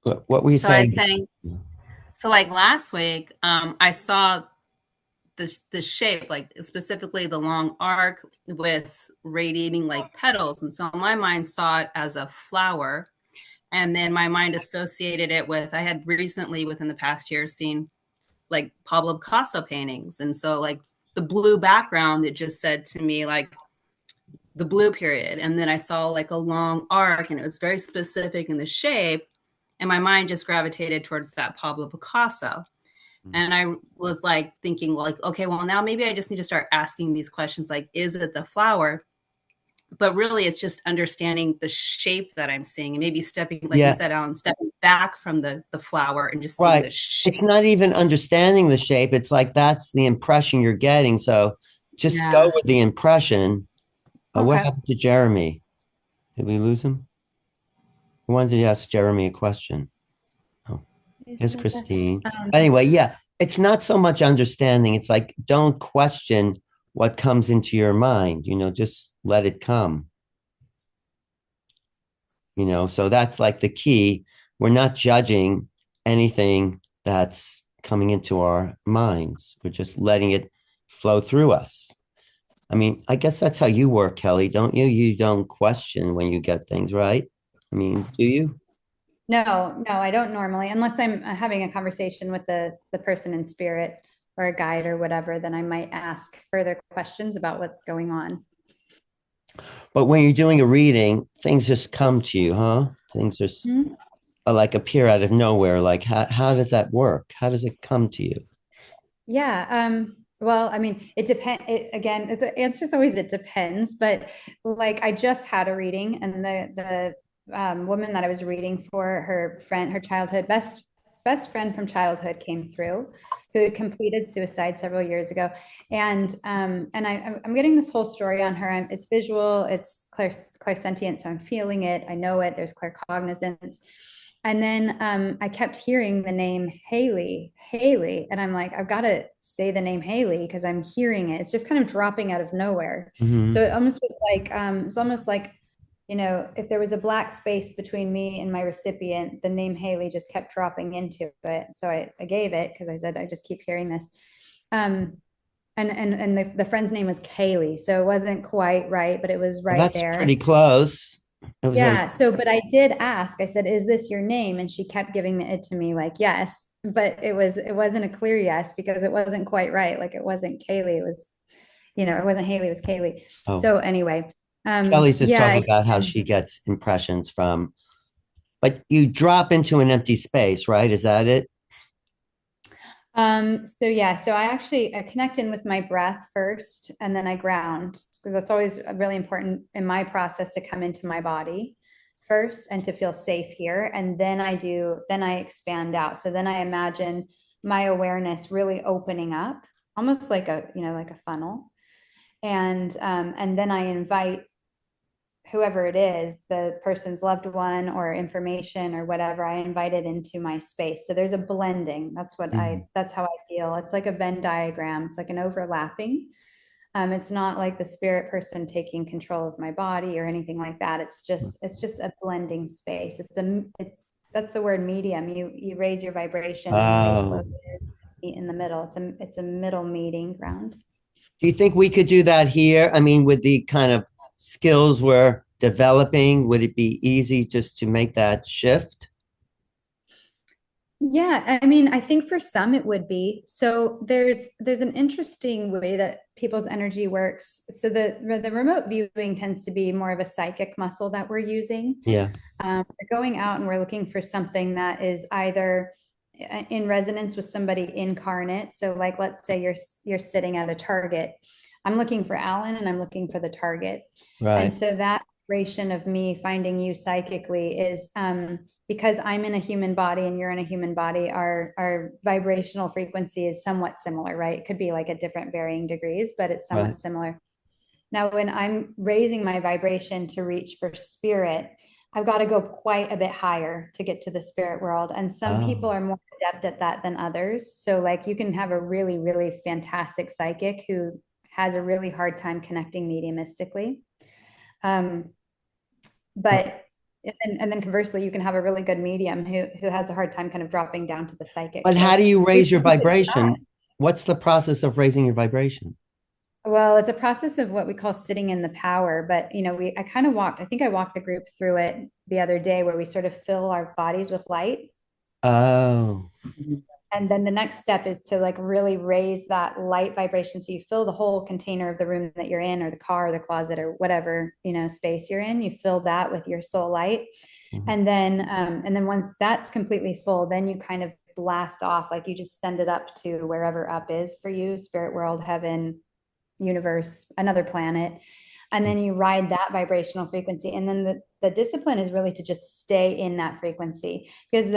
What were you So I was saying? saying, so like last week, I saw the shape, like specifically the long arc with radiating like petals, and so my mind saw it as a flower, and then my mind associated it with I had recently within the past year seen like Pablo Picasso paintings, and so like the blue background, it just said to me like the blue period, and then I saw like a long arc, and it was very specific in the shape, and my mind just gravitated towards that Pablo Picasso. And I was like thinking like, okay, well now maybe I just need to start asking these questions like, is it the flower? But really it's just understanding the shape that I'm seeing and maybe stepping, like you Yeah, said, Alan, stepping back from the flower and just seeing right. the shape. It's not even understanding the shape. It's like that's the impression you're getting. So just go Yeah. with the impression. What Okay. happened to Jeremy? Did we lose him? I wanted to ask Jeremy a question. Oh, here's Christine. Um, Anyway, yeah, it's not so much understanding. It's like don't question what comes into your mind, just let it come, So that's like the key. We're not judging anything that's coming into our minds. We're just letting it flow through us. I mean, I guess that's how you work, Kelly, don't you? You don't question when you get things, right? I mean, do you? no, I don't normally, unless I'm having a conversation with the person in spirit or a guide or whatever, then I might ask further questions about what's going on. But when you're doing a reading, things just come to you, huh? Things just Mhm. like appear out of nowhere. Like, how does that work? How does it come to you? Yeah. Well, I mean, it depends. Again, the answer is always it depends. But like, I just had a reading, and the woman that I was reading for, her friend, her childhood best friend from childhood came through, who had completed suicide several years ago, and I'm getting this whole story on her. It's visual, it's clairsentient, so I'm feeling it. I know it. There's claircognizance. And then I kept hearing the name Haley, Haley. And I'm like, I've got to say the name Haley because I'm hearing it. It's just kind of dropping out of nowhere. So Hmm. it almost was like, it's almost like, if there was a black space between me and my recipient, the name Haley just kept dropping into it. So I gave it because I said, I just keep hearing this. Um, and the friend's name was Kaylee. So it wasn't quite right, but it was Well, right that's pretty there. close. It was very, Yeah. So, but I did ask, I said, is this your name? And she kept giving it to me like, yes, but it wasn't a clear yes because it wasn't quite right. Like it wasn't Kaylee. It was, it wasn't Haley, it was Kaylee. oh, So anyway, Kelly's just yeah. talking about how she gets impressions from, but you drop into an empty space, right? Is that it? So yeah, so I actually connect in with my breath first and then I ground because that's always really important in my process to come into my body first and to feel safe here. And then I expand out. So then I imagine my awareness really opening up, almost like like a funnel. And then I invite whoever it is, the person's loved one or information or whatever, I invite it into my space. So there's a blending. Mhm. That's how I feel. It's like a Venn diagram. It's like an overlapping. It's not like the spirit person taking control of my body or anything like that. It's just a blending space. That's the word medium. You raise your vibration and then they slowly Oh, meet in the middle. It's a middle meeting ground. do you think we could do that here? I mean, with the kind of skills we're developing, would it be easy just to make that shift? Yeah, I mean, I think for some it would be. So there's an interesting way that people's energy works. So the remote viewing tends to be more of a psychic muscle that we're using. Yeah, We're going out and we're looking for something that is either in resonance with somebody incarnate. So like let's say you're sitting at a target. I'm looking for Alan and I'm looking for the target. And right. so that vibration of me finding you psychically is because I'm in a human body and you're in a human body, our vibrational frequency is somewhat similar, right? It could be like at different varying degrees, but it's somewhat Right. similar. Now, when I'm raising my vibration to reach for spirit, I've got to go quite a bit higher to get to the spirit world. And some people Oh, are more adept at that than others. So, like, you can have a really, really fantastic psychic who has a really hard time connecting mediumistically. Um, well, but and then conversely, you can have a really good medium who has a hard time kind of dropping down to the psychic. But how So do you we raise your can look at that. vibration? What's the process of raising your vibration? Well, it's a process of what we call sitting in the power. But I kind of I think I walked the group through it the other day, where we sort of fill our bodies with light. Oh, And then the next step is to like really raise that light vibration. So you fill the whole container of the room that you're in, or the car, or the closet, or whatever, space you're in. You fill that with your soul light. mhm. And then once that's completely full, then you kind of blast off, like you just send it up to wherever up is for you, spirit world, heaven, universe, another planet. And then you ride that vibrational frequency. And then the discipline is really to just stay in that frequency, because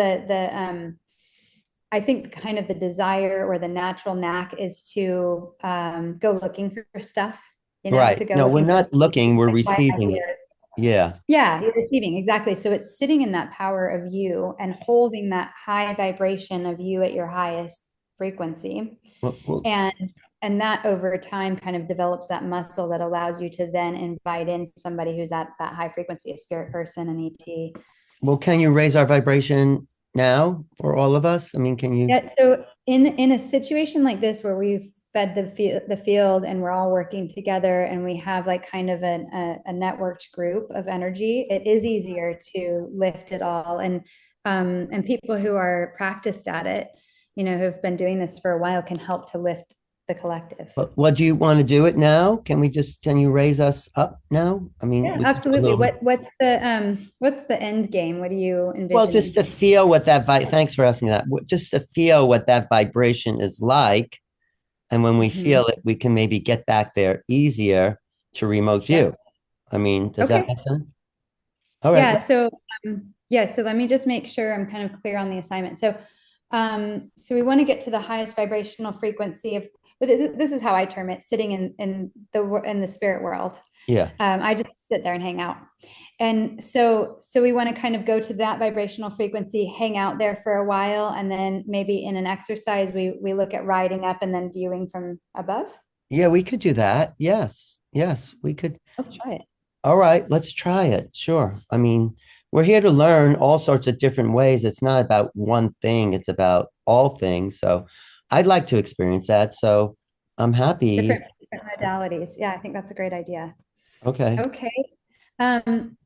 I think kind of the desire or the natural knack is to go looking for stuff, Right. to go No, we're looking for not looking, we're like, receiving it. Yeah. yeah, you're receiving, exactly. So it's sitting in that power of you and holding that high vibration of you at your highest frequency. Well, And that over time kind of develops that muscle that allows you to then invite in somebody who's at that high frequency, a spirit person, an ET. well, can you raise our vibration now for all of us? I mean, can you? Yeah. So in a situation like this, where we've fed the field and we're all working together, and we have like kind of a networked group of energy, it is easier to lift it all. And people who are practiced at it, who've been doing this for a while, can help to lift the collective. What do you want to do it now? Can you raise us up now? I mean, Yeah, we just a absolutely. little. What's the end game? What are you Well, just envisioning? to feel what thanks for asking that. Just to feel what that vibration is like. And when we Mhm. feel it, we can maybe get back there easier to remote Yeah. view. I mean, does that Okay. make sense? All right. Yeah. So let me just make sure I'm kind of clear on the assignment. So we want to get to the highest vibrational frequency of, but this is how I term it, sitting in the spirit world. Yeah. I just sit there and hang out. And so we want to kind of go to that vibrational frequency, hang out there for a while, and then maybe in an exercise, we look at riding up and then viewing from above. Yeah, we could do that. Yes. Yes, we could. Let's try it. All right, let's try it. Sure. I mean, we're here to learn all sorts of different ways. It's not about one thing, it's about all things. So I'd like to experience that. So I'm happy. Different modalities. Yeah, I think that's a great idea. Okay. Okay. Um,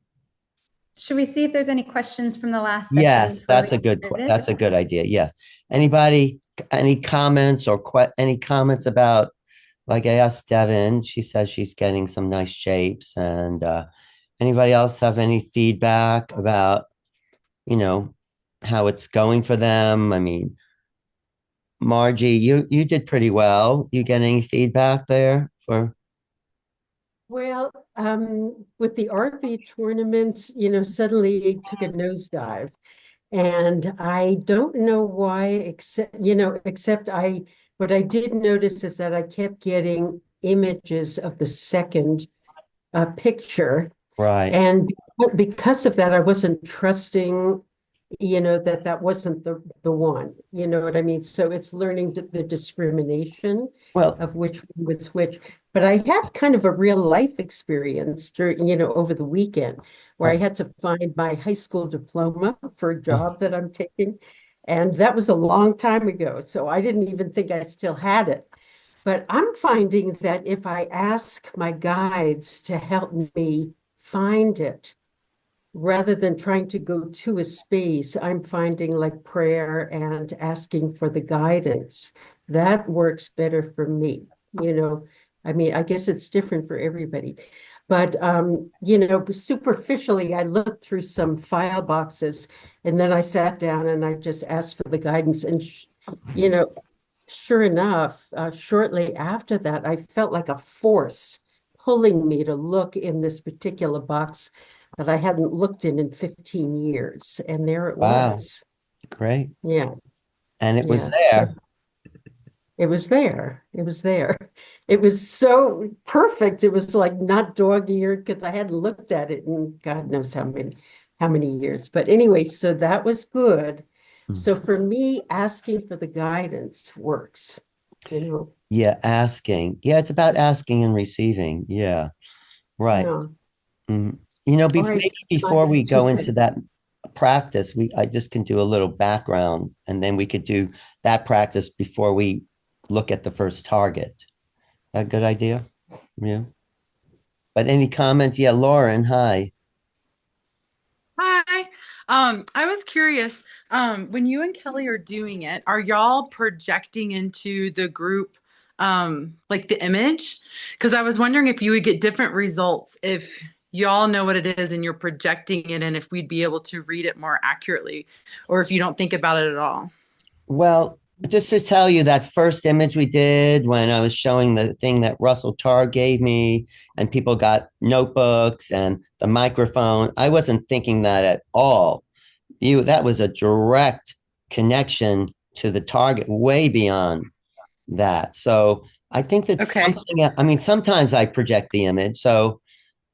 should we see if there's any questions from the last session Yes, before we get that's started? a good idea. Yes. Anybody, any comments or any comments about, like I asked Devin, she says she's getting some nice shapes. And anybody else have any feedback about, you know, how it's going for them? I mean, Margie, you did pretty well. You get any feedback there for? Well, with the RV tournaments, suddenly it took a nosedive. And I don't know why, except what I did notice is that I kept getting images of the second picture. Right. And because of that, I wasn't trusting, that wasn't the one, you know what I mean? So it's learning the discrimination Well, of which one was which. But I had kind of a real life experience during, over the weekend, where I oh, had to find my high school diploma for a oh, job that I'm taking. And that was a long time ago. So I didn't even think I still had it. But I'm finding that if I ask my guides to help me find it, rather than trying to go to a space, I'm finding like prayer and asking for the guidance. That works better for me. I mean, I guess it's different for everybody. But superficially, I looked through some file boxes, and then I sat down and I just asked for the guidance. And you know, sure enough, shortly after that, I felt like a force pulling me to look in this particular box that I hadn't looked in 15 years. And there it wow, was. great. Yeah, And it was yeah. So there. it was there. It was there. It was so perfect. It was like not dog-eared because I hadn't looked at it in God knows how many years. But anyway, so that was good. So for me, asking for the guidance works, you know. Yeah, asking. Yeah, it's about asking and receiving. Yeah, right. Yeah. Mm. All right, maybe my before we two go into cents. that practice, I just can do a little background, and then we could do that practice before we look at the first target. A good idea? Yeah. But any comments? Yeah, Lauren, hi. Hi. I was curious, when you and Kelly are doing it, are y'all projecting into the group like the image? Because I was wondering if you would get different results if y'all know what it is and you're projecting it and if we'd be able to read it more accurately, or if you don't think about it at all. Well, just to tell you that first image we did when I was showing the thing that Russell Tarr gave me, and people got notebooks and the microphone, I wasn't thinking that at all. That was a direct connection to the target, way beyond that. So I think that's Okay. something. I mean, sometimes I project the image. So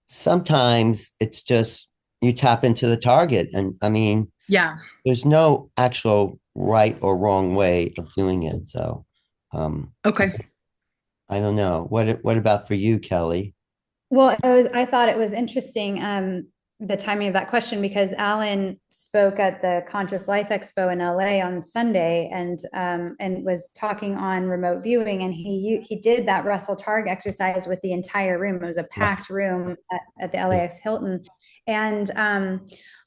sometimes it's just you tap into the target. And I mean, Yeah. there's no actual right or wrong way of doing it. So Okay. I don't know. What about for you, Kelly? Well, I thought it was interesting, the timing of that question, because Alan spoke at the Conscious Life Expo in LA on Sunday, and was talking on remote viewing, and he did that Russell Targ exercise with the entire room. It was a packed room at the LAX Hilton, and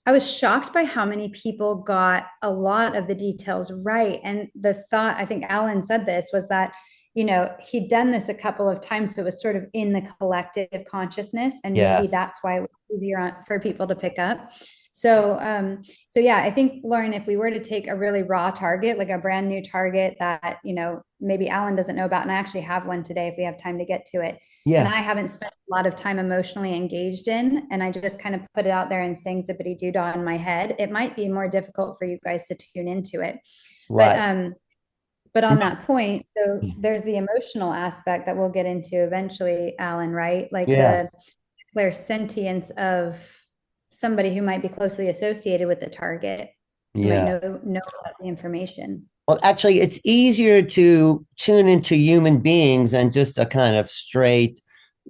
I was shocked by how many people got a lot of the details right. And the thought, I think Alan said this, was that he'd done this a couple of times, so it was sort of in the collective consciousness, and maybe Yes. that's why it was easier for people to pick up. So yeah, I think, Lauren, if we were to take a really raw target, like a brand new target that maybe Alan doesn't know about, and I actually have one today if we have time to get to it, and Yeah. I haven't spent a lot of time emotionally engaged in, and I just kind of put it out there and sang zippity doo dah in my head, it might be more difficult for you guys to tune into it. Right. But on that point, so there's the emotional aspect that we'll get into eventually, Alan, right? Like Yeah. the clairsentience of somebody who might be closely associated with the target, who might Yeah. know about the information. Well, actually, it's easier to tune into human beings than just a kind of straight,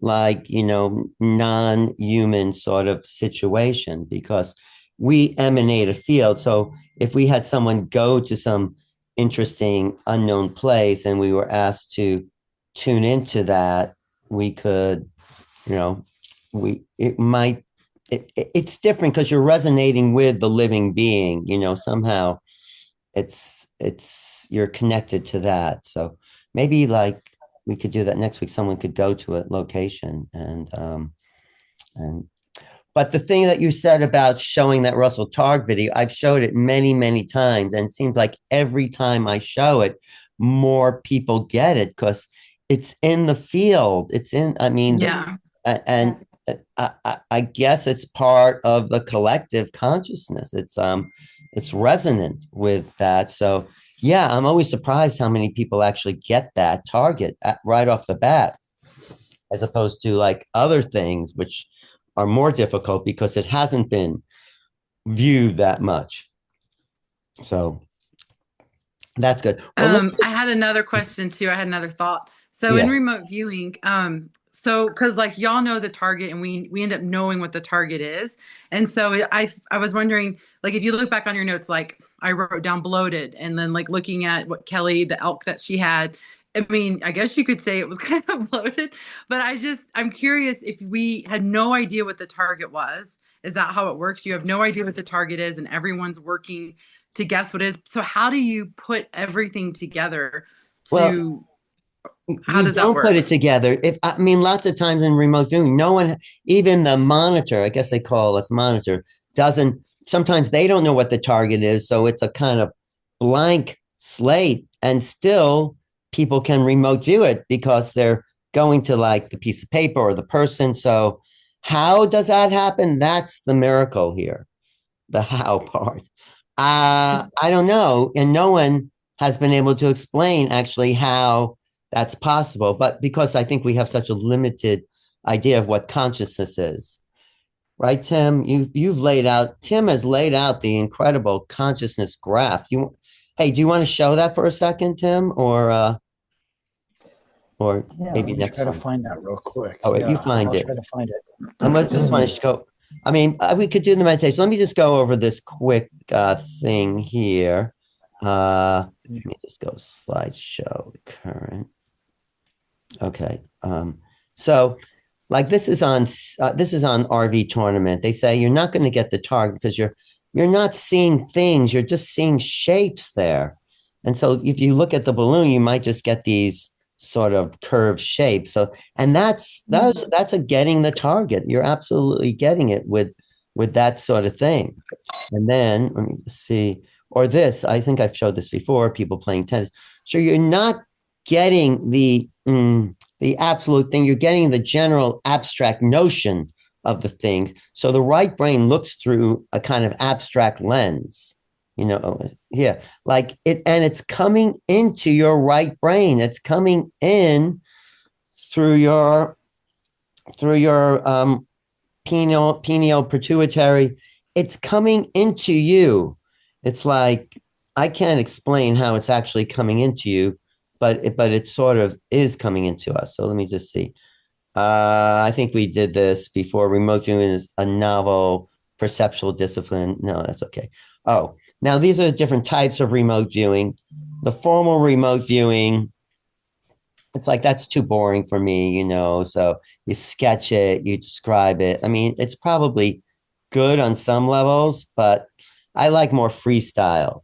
like, non-human sort of situation, because we emanate a field. So if we had someone go to some interesting unknown place and we were asked to tune into that, we could, you know, it's different because you're resonating with the living being, somehow you're connected to that. So maybe like we could do that next week. Someone could go to a location and but the thing that you said about showing that Russell Targ video, I've showed it many, many times, and it seems like every time I show it, more people get it because it's in the field. It's in, I mean, Yeah. and I guess it's part of the collective consciousness. It's resonant with that. So yeah, I'm always surprised how many people actually get that target right off the bat, as opposed to like other things which are more difficult because it hasn't been viewed that much. So that's good. Well, I had another question too. I had another thought. So in yeah, remote viewing, so because like y'all know the target and we end up knowing what the target is. And so I was wondering, like if you look back on your notes, like I wrote down bloated and then like looking at what Kelly, the elk that she had, I mean, I guess you could say it was kind of bloated, but I'm curious if we had no idea what the target was. Is that how it works? You have no idea what the target is and everyone's working to guess what it is. So how do you put everything together well, to, how you does that don't put work? it together. If I mean, lots of times in remote viewing, no one, even the monitor, I guess they call us monitor, doesn't. Sometimes they don't know what the target is, so it's a kind of blank slate, and still people can remote view it because they're going to like the piece of paper or the person. So, how does that happen? That's the miracle here, the how part. I don't know, and no one has been able to explain actually how that's possible. But because I think we have such a limited idea of what consciousness is, right, Tim? Tim has laid out the incredible consciousness graph. Hey, do you want to show that for a second, Tim, or Yeah, maybe let me next try to time? find that real quick. Oh, wait, you Yeah, find I'll it. try to find it. I might just want to go. I mean, we could do the meditation. Let me just go over this quick thing here. Let me just go slideshow current. Okay. So like this is on RV tournament. They say you're not going to get the target because you're not seeing things. You're just seeing shapes there. And so if you look at the balloon, you might just get these sort of curved shapes. So, and that's a getting the target. You're absolutely getting it with that sort of thing. And then let me see, or this, I think I've showed this before, people playing tennis. So you're not getting the absolute thing. You're getting the general abstract notion of the thing. So the right brain looks through a kind of abstract lens, like it, and it's coming into your right brain. It's coming in through your pineal pituitary. It's coming into you. It's like, I can't explain how it's actually coming into you, but it sort of is coming into us. So let me just see. I think we did this before. Remote viewing is a novel perceptual discipline. No, that's okay. Oh, now these are different types of remote viewing. The formal remote viewing, it's like, that's too boring for me, so you sketch it, you describe it. I mean, it's probably good on some levels, but I like more freestyle,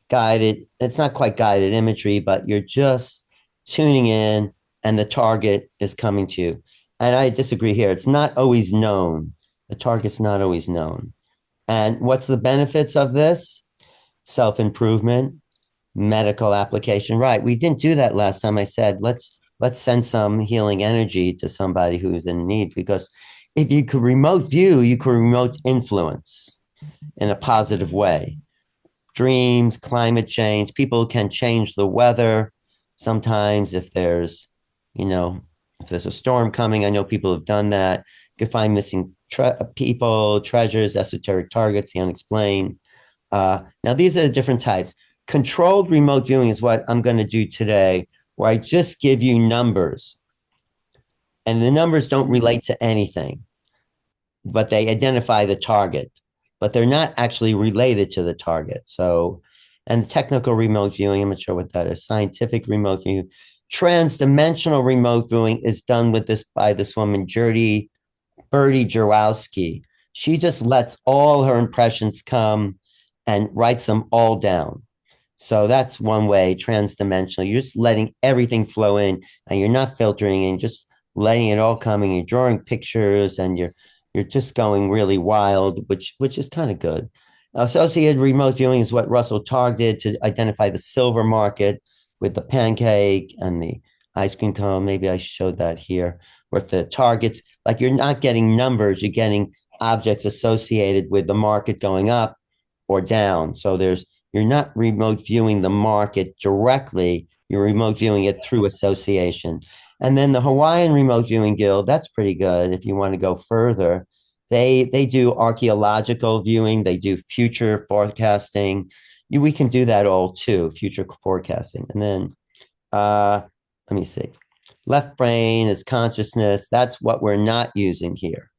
guided. It's not quite guided imagery, but you're just tuning in and the target is coming to you. And I disagree here. It's not always known. The target's not always known. And what's the benefits of this? Self-improvement, medical application. Right. We didn't do that last time. I said, let's send some healing energy to somebody who's in need, because if you could remote view, you could remote influence in a positive way. Dreams, climate change, people can change the weather. Sometimes if there's a storm coming, I know people have done that. You can find missing people, treasures, esoteric targets, the unexplained. Now, these are the different types. Controlled remote viewing is what I'm going to do today, where I just give you numbers. And the numbers don't relate to anything, but they identify the target, but they're not actually related to the target. So, and technical remote viewing, I'm not sure what that is. Scientific remote viewing. Transdimensional remote viewing is done by this woman, Birdie Jarowski. She just lets all her impressions come and writes them all down. So that's one way, transdimensional. You're just letting everything flow in and you're not filtering and just letting it all come in. You're drawing pictures and you're just going really wild, which is kind of good. Associated remote viewing is what Russell targeted to identify the silver market with the pancake and the ice cream cone. Maybe I showed that here, with the targets. Like, you're not getting numbers, you're getting objects associated with the market going up or down. So you're not remote viewing the market directly, you're remote viewing it through association. And then the Hawaiian Remote Viewing Guild, that's pretty good if you want to go further. They do archaeological viewing, they do future forecasting. We can do that all too, future forecasting. And then let me see. Left brain is consciousness. That's what we're not using here.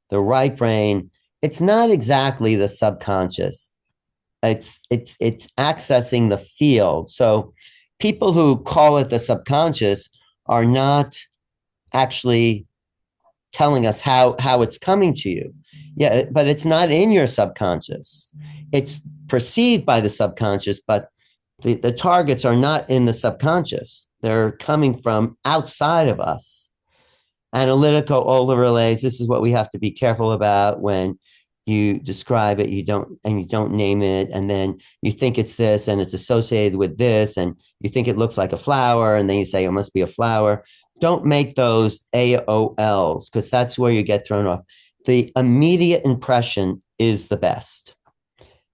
The right brain, it's not exactly the subconscious. It's accessing the field. So people who call it the subconscious are not actually telling us how it's coming to you. Yeah, but it's not in your subconscious. It's perceived by the subconscious, but the targets are not in the subconscious. They're coming from outside of us. Analytical overlays, this is what we have to be careful about when you describe it, you don't name it, and then you think it's this and it's associated with this, and you think it looks like a flower, and then you say it must be a flower. Don't make those AOLs, because that's where you get thrown off. The immediate impression is the best.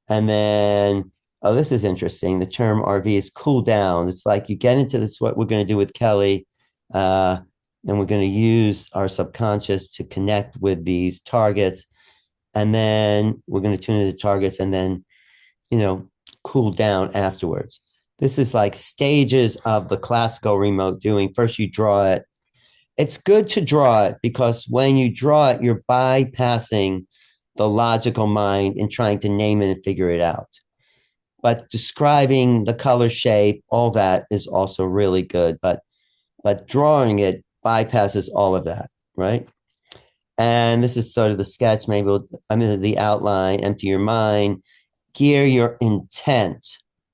And then, oh, this is interesting. The term RV is cool down. It's like you get into this, what we're going to do with Kelly, and we're going to use our subconscious to connect with these targets. And then we're going to tune into the targets and then, cool down afterwards. This is like stages of the classical remote viewing. First, you draw it. it's good to draw it because when you draw it, you're bypassing the logical mind and trying to name it and figure it out. But describing the color, shape, all that is also really good. But drawing it bypasses all of that, right? And this is sort of the sketch. Maybe the outline. Empty your mind, gear your intent.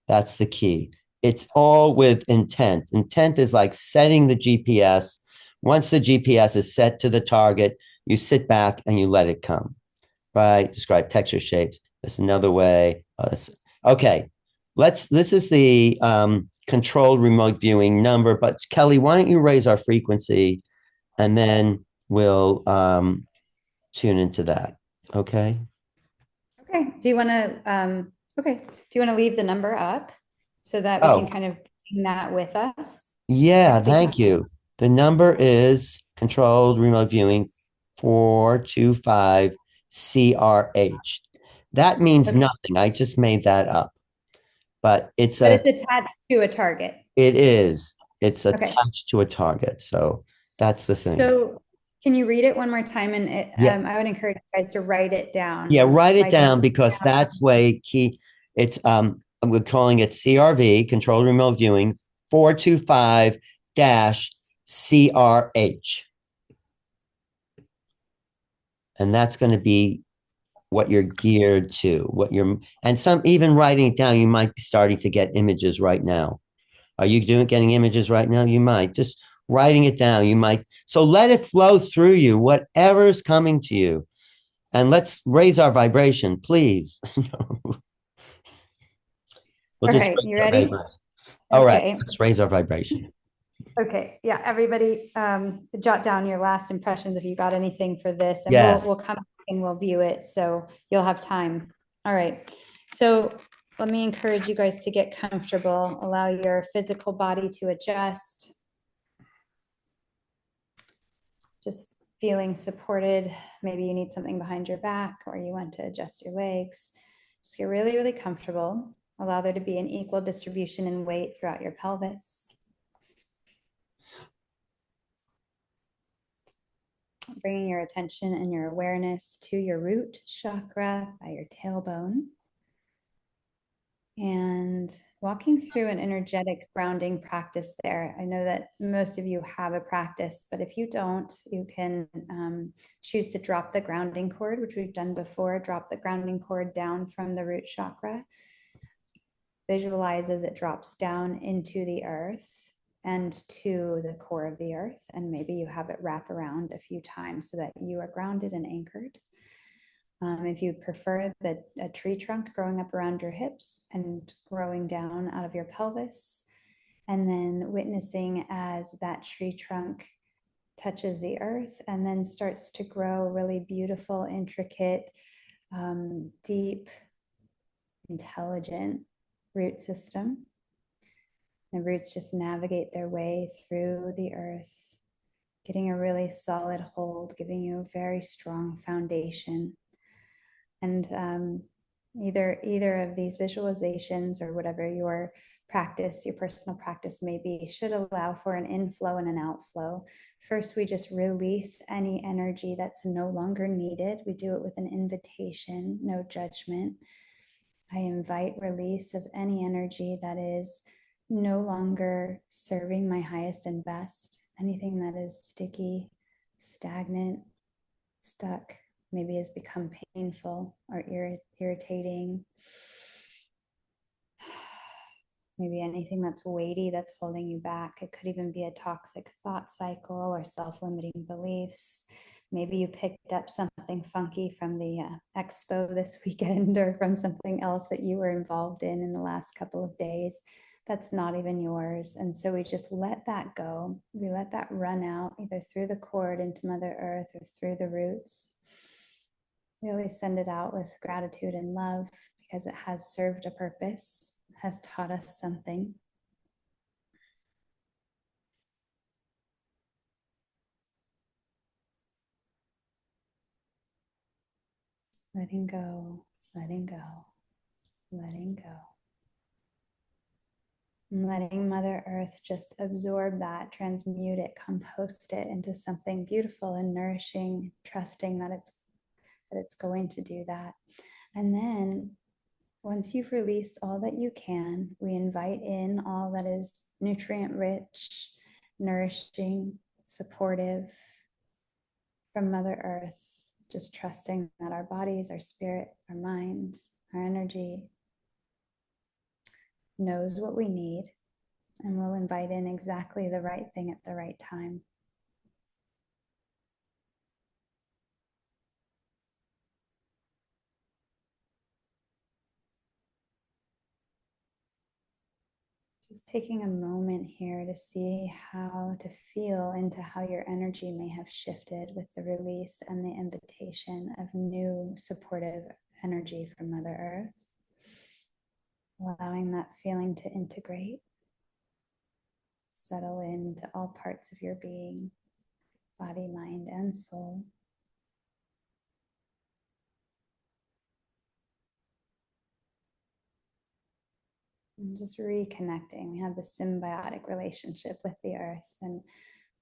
That's the key. It's all with intent. Intent is like setting the GPS. Once the GPS is set to the target, you sit back and you let it come. Right? Describe texture, shapes. That's another way. Okay. This is the controlled remote viewing number. But Kelly, why don't you raise our frequency, and then we'll tune into that. Okay. Okay. Do you want to leave the number up so that we can kind of bring that with us? Yeah, thank you. The number is controlled remote viewing 425 CRH. That means nothing. I just made that up. But it's attached to a target. It is. It's attached to a target. So that's the thing. So can you read it one more time? And I would encourage you guys to write it down. Yeah, write it down because that's way key. It's we're calling it CRV, controlled remote viewing, 425-CRH. And that's going to be what you're geared to, and some even writing it down, you might be starting to get images right now. Are you getting images right now? You might just writing it down. You might. So let it flow through you, whatever's coming to you. And let's raise our vibration, please. Okay, you ready? All right, let's raise our vibration. Okay, yeah, everybody jot down your last impressions if you got anything for this, and we'll come back and we'll view it, so you'll have time. All right, so let me encourage you guys to get comfortable. Allow your physical body to adjust. Just feeling supported. Maybe you need something behind your back or you want to adjust your legs. Just get really, really comfortable. Allow there to be an equal distribution in weight throughout your pelvis. Bringing your attention and your awareness to your root chakra by your tailbone. And walking through an energetic grounding practice there. I know that most of you have a practice, but if you don't, you can choose to drop the grounding cord, which we've done before. Drop the grounding cord down from the root chakra. Visualize as it drops down into the earth and to the core of the earth. And maybe you have it wrap around a few times so that you are grounded and anchored. If you prefer a tree trunk growing up around your hips and growing down out of your pelvis, and then witnessing as that tree trunk touches the earth and then starts to grow a really beautiful, intricate, deep, intelligent root system. The roots just navigate their way through the earth, getting a really solid hold, giving you a very strong foundation. And either of these visualizations or whatever your practice, your personal practice may be, should allow for an inflow and an outflow. First, we just release any energy that's no longer needed. We do it with an invitation, no judgment. I invite release of any energy that is no longer serving my highest and best. Anything that is sticky, stagnant, stuck, maybe has become painful or irritating. Maybe anything that's weighty that's holding you back. It could even be a toxic thought cycle or self-limiting beliefs. Maybe you picked up something funky from the expo this weekend or from something else that you were involved in the last couple of days that's not even yours. And so we just let that go. We let that run out either through the cord into Mother Earth or through the roots. We always send it out with gratitude and love because it has served a purpose, has taught us something. Letting go, letting go, letting go. And letting Mother Earth just absorb that, transmute it, compost it into something beautiful and nourishing, trusting that it's going to do that. And then once you've released all that you can, we invite in all that is nutrient rich, nourishing, supportive from Mother Earth, just trusting that our bodies, our spirit, our minds, our energy knows what we need, and we'll invite in exactly the right thing at the right time. Just taking a moment here to see how to feel into how your energy may have shifted with the release and the invitation of new supportive energy from Mother Earth. Allowing that feeling to integrate, settle into all parts of your being, body, mind, and soul. And just reconnecting. We have this symbiotic relationship with the earth, and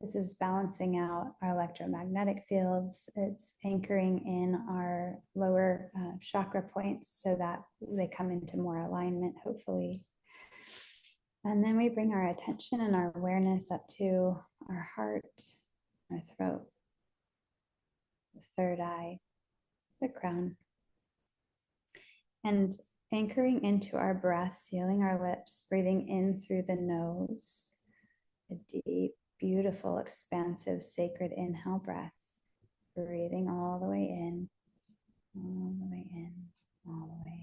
this is balancing out our electromagnetic fields. It's anchoring in our lower chakra points so that they come into more alignment, hopefully. And then we bring our attention and our awareness up to our heart, our throat, the third eye, the crown. And anchoring into our breath, sealing our lips, breathing in through the nose, a deep, beautiful, expansive, sacred inhale breath, breathing all the way in, all the way in, all the way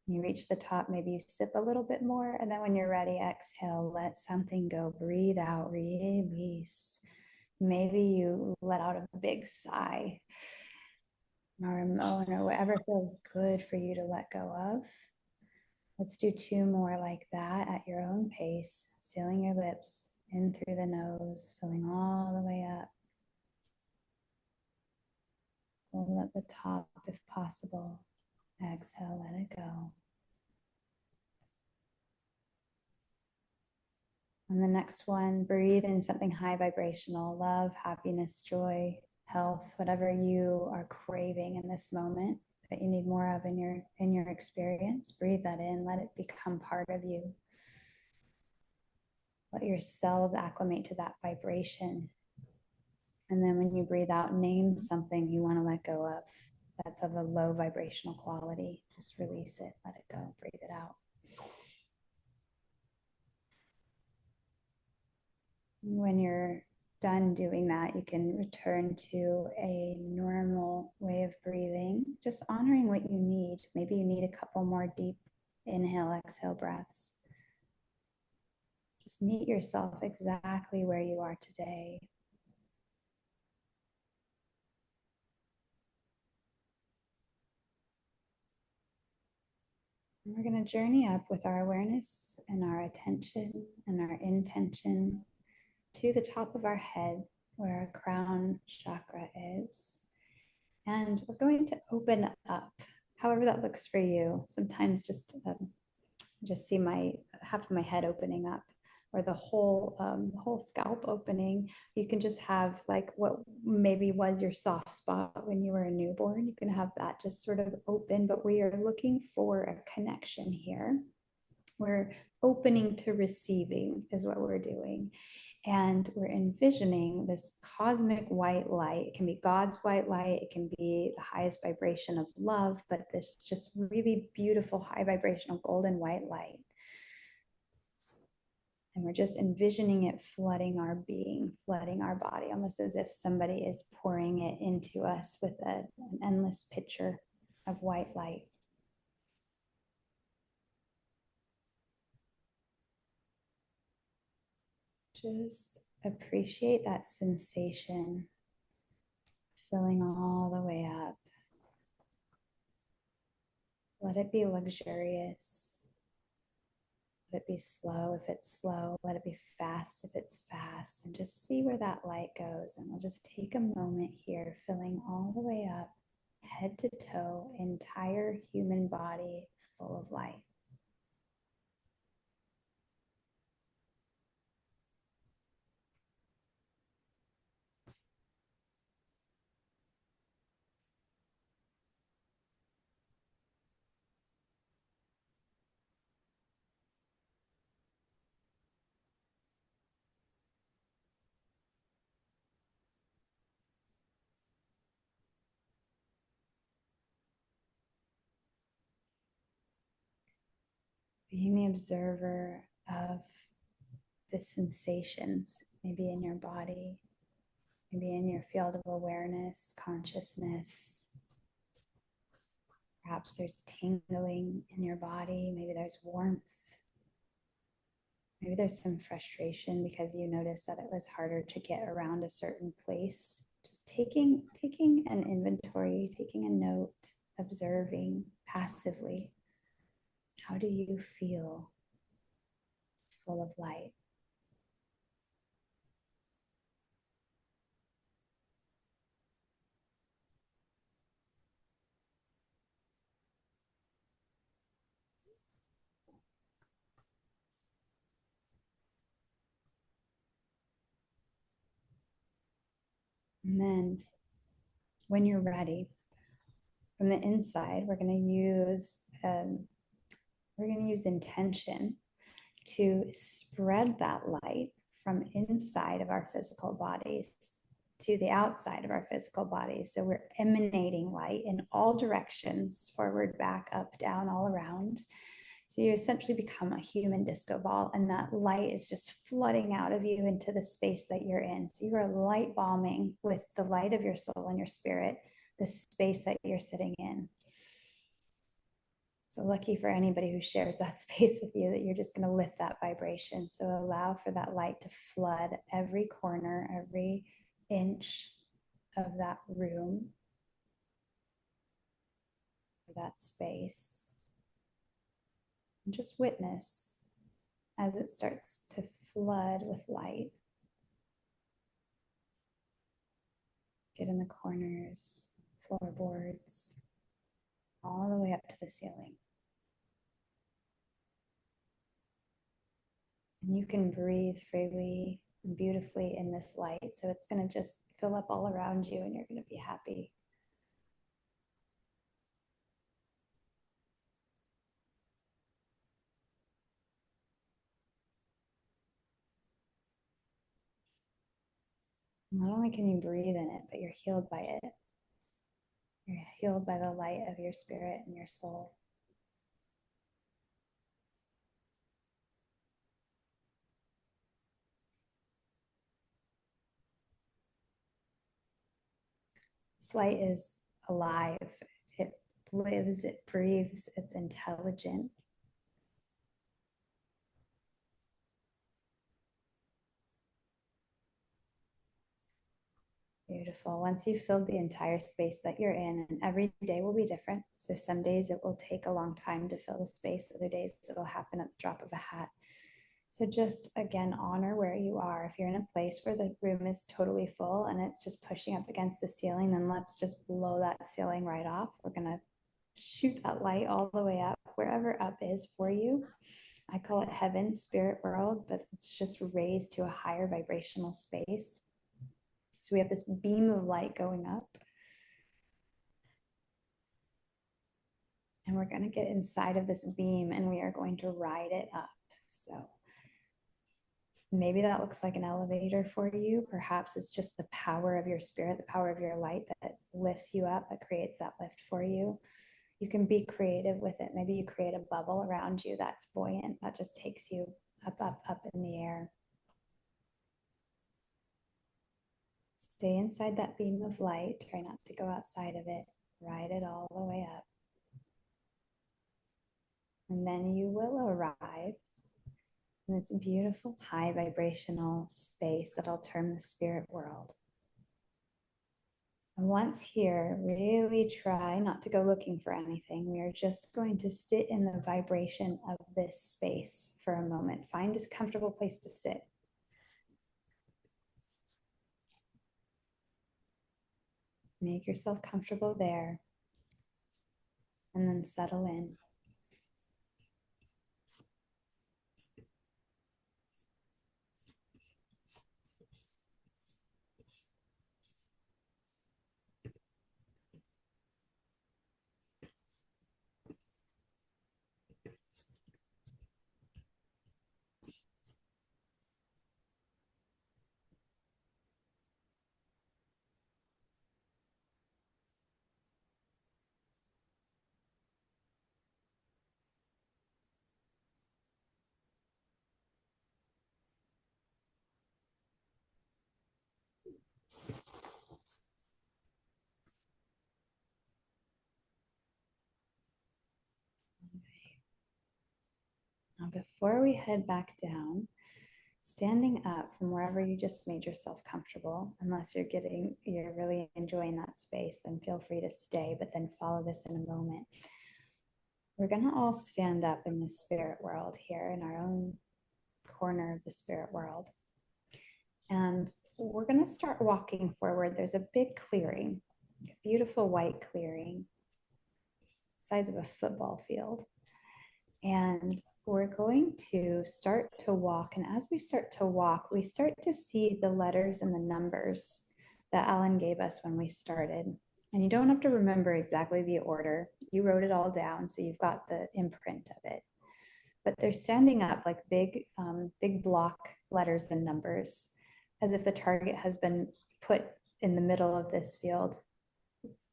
in. You reach the top, maybe you sip a little bit more, and then when you're ready, exhale, let something go, breathe out, release. Maybe you let out a big sigh or a moan or whatever feels good for you to let go of. Let's do two more like that at your own pace, sealing your lips in through the nose, filling all the way up. Pull at the top if possible. Exhale, let it go. And the next one, breathe in something high vibrational, love, happiness, joy, health, whatever you are craving in this moment that you need more of in your experience. Breathe that in, let it become part of you. Let your cells acclimate to that vibration. And then when you breathe out, name something you want to let go of that's of a low vibrational quality. Just release it, let it go, breathe it out. When you're done doing that, you can return to a normal way of breathing, just honoring what you need. Maybe you need a couple more deep inhale, exhale breaths. Just meet yourself exactly where you are today. And we're going to journey up with our awareness and our attention and our intention to the top of our head where our crown chakra is. And we're going to open up, however that looks for you. Sometimes just see my half of my head opening up, or the whole scalp opening. You can just have like what maybe was your soft spot when you were a newborn. You can have that just sort of open, but we are looking for a connection here. We're opening to receiving is what we're doing. And we're envisioning this cosmic white light. It can be God's white light. It can be the highest vibration of love, but this just really beautiful, high vibrational golden white light. And we're just envisioning it flooding our being, flooding our body, almost as if somebody is pouring it into us with an endless pitcher of white light. Just appreciate that sensation filling all the way up. Let it be luxurious. Let it be slow if it's slow. Let it be fast if it's fast. And just see where that light goes. And we'll just take a moment here, filling all the way up, head to toe, entire human body full of light. being the observer of the sensations, maybe in your body, maybe in your field of awareness, consciousness. Perhaps there's tingling in your body, maybe there's warmth. Maybe there's some frustration because you noticed that it was harder to get around a certain place. Just taking an inventory, taking a note, observing passively. How do you feel full of light? And then when you're ready, from the inside, we're going to use intention to spread that light from inside of our physical bodies to the outside of our physical bodies. So we're emanating light in all directions, forward, back, up, down, all around. So you essentially become a human disco ball, and that light is just flooding out of you into the space that you're in. So you are light bombing with the light of your soul and your spirit, the space that you're sitting in. So lucky for anybody who shares that space with you that you're just going to lift that vibration. So allow for that light to flood every corner, every inch of that room, that space. And just witness as it starts to flood with light. Get in the corners, floorboards, all the way up to the ceiling. And you can breathe freely and beautifully in this light. So it's going to just fill up all around you and you're going to be happy. Not only can you breathe in it, but you're healed by it. You're healed by the light of your spirit and your soul. This light is alive. It lives, it breathes, it's intelligent. Beautiful. Once you've filled the entire space that you're in, and every day will be different. So some days it will take a long time to fill the space. Other days it'll happen at the drop of a hat. So just again, honor where you are. If you're in a place where the room is totally full and it's just pushing up against the ceiling, then let's just blow that ceiling right off. We're going to shoot that light all the way up, wherever up is for you. I call it heaven, spirit world, but it's just raised to a higher vibrational space. So we have this beam of light going up. And we're going to get inside of this beam and we are going to ride it up. So maybe that looks like an elevator for you. Perhaps it's just the power of your spirit, the power of your light that lifts you up, that creates that lift for you. You can be creative with it. Maybe you create a bubble around you that's buoyant, that just takes you up, up, up in the air. Stay inside that beam of light. Try not to go outside of it. Ride it all the way up. And then you will arrive in this beautiful high vibrational space that I'll term the spirit world. And once here, really try not to go looking for anything. We are just going to sit in the vibration of this space for a moment. Find a comfortable place to sit. Make yourself comfortable there. And then settle in. Now, before we head back down, standing up from wherever you just made yourself comfortable, unless you're really enjoying that space, then feel free to stay, but then follow this in a moment. We're going to all stand up in the spirit world here in our own corner of the spirit world. And we're going to start walking forward. There's a big clearing, a beautiful white clearing, size of a football field. And we're going to start to walk. And as we start to walk, we start to see the letters and the numbers that Alan gave us when we started. And you don't have to remember exactly the order. You wrote it all down, so you've got the imprint of it. But they're standing up like big block letters and numbers, as if the target has been put in the middle of this field. It's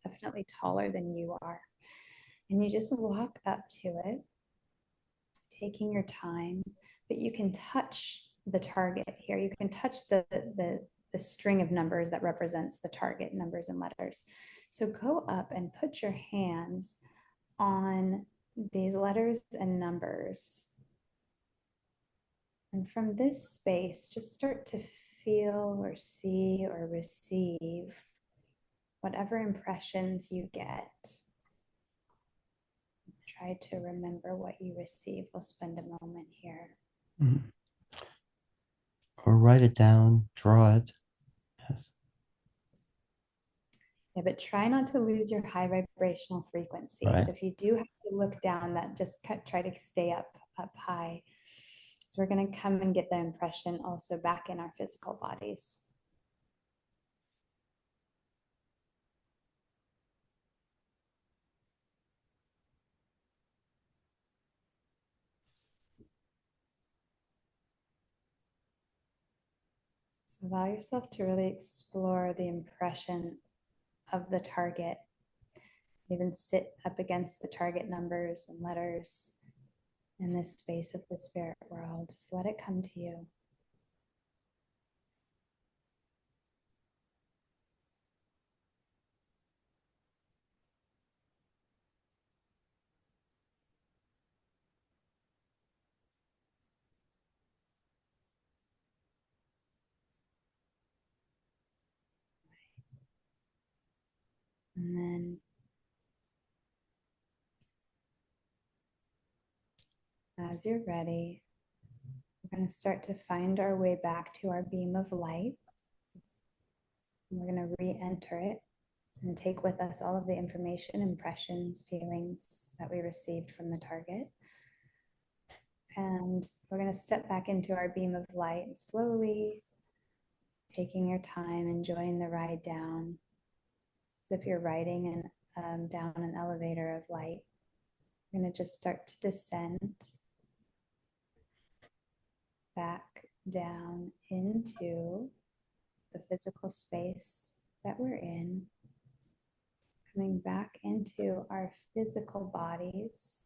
definitely taller than you are. And you just walk up to it, taking your time, but you can touch the target here. You can touch the string of numbers that represents the target, numbers and letters. So go up and put your hands on these letters and numbers. And from this space, just start to feel or see or receive whatever impressions you get. Try to remember what you receive. We'll spend a moment here. Mm-hmm. Or write it down, draw it. Yes. Yeah, but try not to lose your high vibrational frequency. Right. So if you do have to look down, that just try to stay up high. So we're going to come and get the impression also back in our physical bodies. So allow yourself to really explore the impression of the target. Even sit up against the target numbers and letters in this space of the spirit world. Just let it come to you. And then as you're ready, we're going to start to find our way back to our beam of light. And we're going to re-enter it and take with us all of the information, impressions, feelings that we received from the target. And we're going to step back into our beam of light, slowly taking your time, enjoying the ride down, as if you're riding down an elevator of light. We're going to just start to descend back down into the physical space that we're in, coming back into our physical bodies,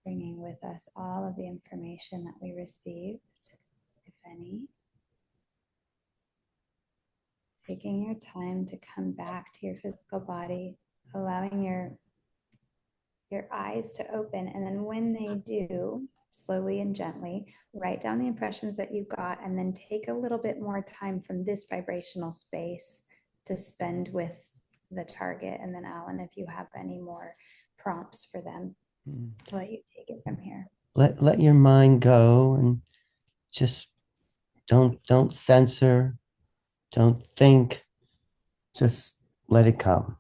bringing with us all of the information that we received, if any. Taking your time to come back to your physical body, allowing your eyes to open, and then when they do, slowly and gently, write down the impressions that you got, and then take a little bit more time from this vibrational space to spend with the target. And then Alan, if you have any more prompts for them, I'll let you take it from here. Let your mind go and just don't censor, don't think, just let it come.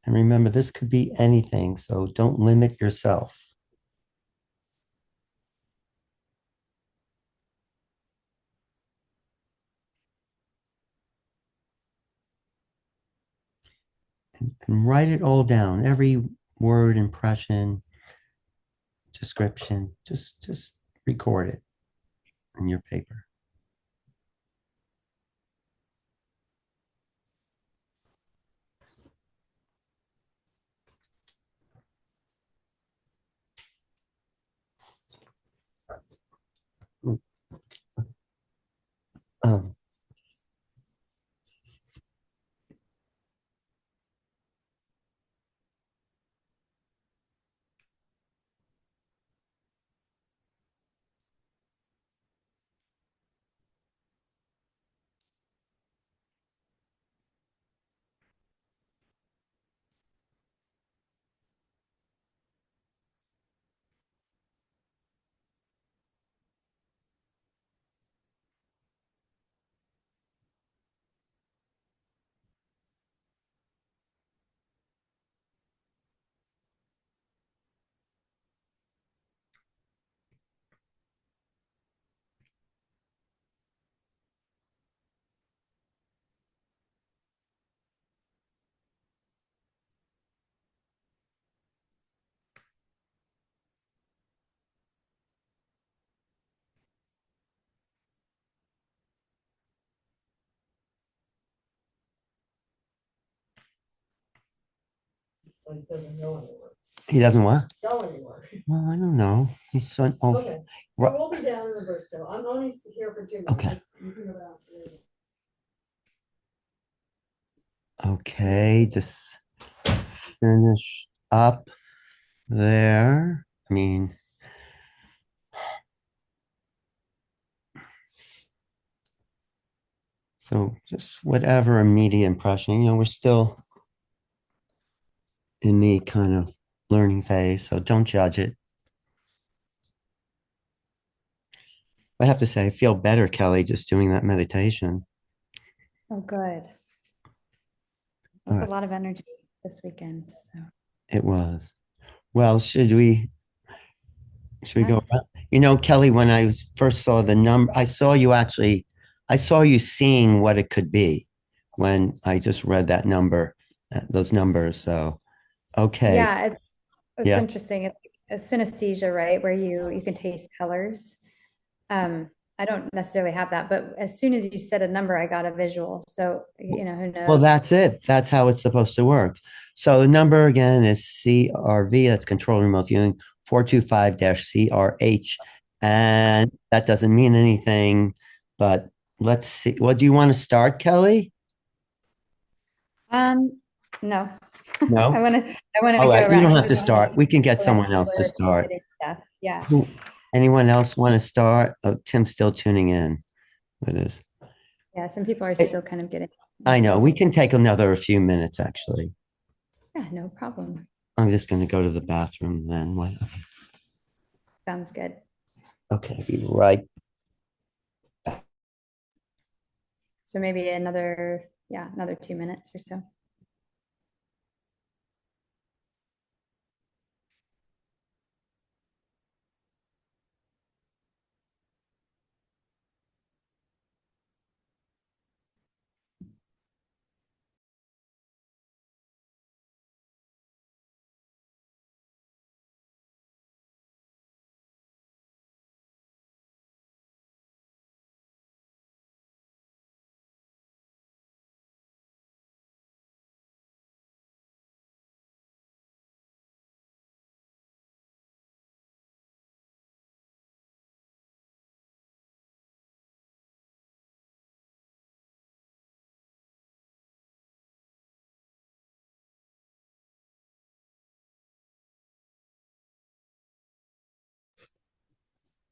And remember, this could be anything, so don't limit yourself. And write it all down, every word, impression, description, just record it in your paper. Um, He doesn't go anywhere. he doesn't what? Go anywhere. Well, I don't know. He's son. Oh, Okay, so we'll be down in the Bristol. I'm only here for 2 minutes. Okay. Just using about 3. okay. Just finish up there. I mean, so just whatever immediate impression. We're still in the kind of learning phase, so don't judge it. I have to say, I feel better, Kelly, just doing that meditation. Oh, good. All That's right. a lot of energy this weekend. So It was. Well, should we Yeah. go around? Kelly, when I first saw the number, I saw you seeing what it could be when I just read that number, those numbers. So, okay. yeah, it's Yeah. interesting. It's a synesthesia, right? Where you can taste colors. I don't necessarily have that, but as soon as you said a number, I got a visual. So, who knows? Well, that's it. That's how it's supposed to work. So the number again is CRV, that's control remote viewing, 425-CRH. And that doesn't mean anything, but let's see. What do you want to start, Kelly? No. No? I want to All go right, you around. don't 'cause have to start. We can get someone else to start. Yeah. Anyone else want to start? Oh, Tim's still tuning in with us. Yeah, some people are still kind of getting. I know. We can take another few minutes, actually. Yeah, no problem. I'm just going to go to the bathroom then. Sounds good. Okay, be right. So maybe another 2 minutes or so.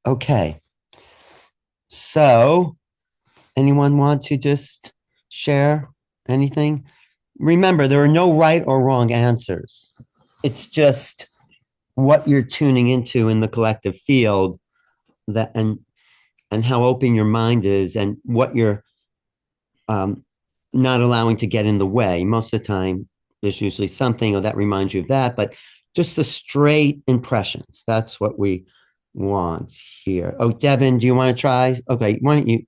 Okay. So, anyone want to just share anything? Remember, there are no right or wrong answers. It's just what you're tuning into in the collective field that and how open your mind is and what you're not allowing to get in the way. Most of the time, there's usually something that reminds you of that, but just the straight impressions. That's what we want here. Oh, Devin, do you want to try? Okay, why don't you?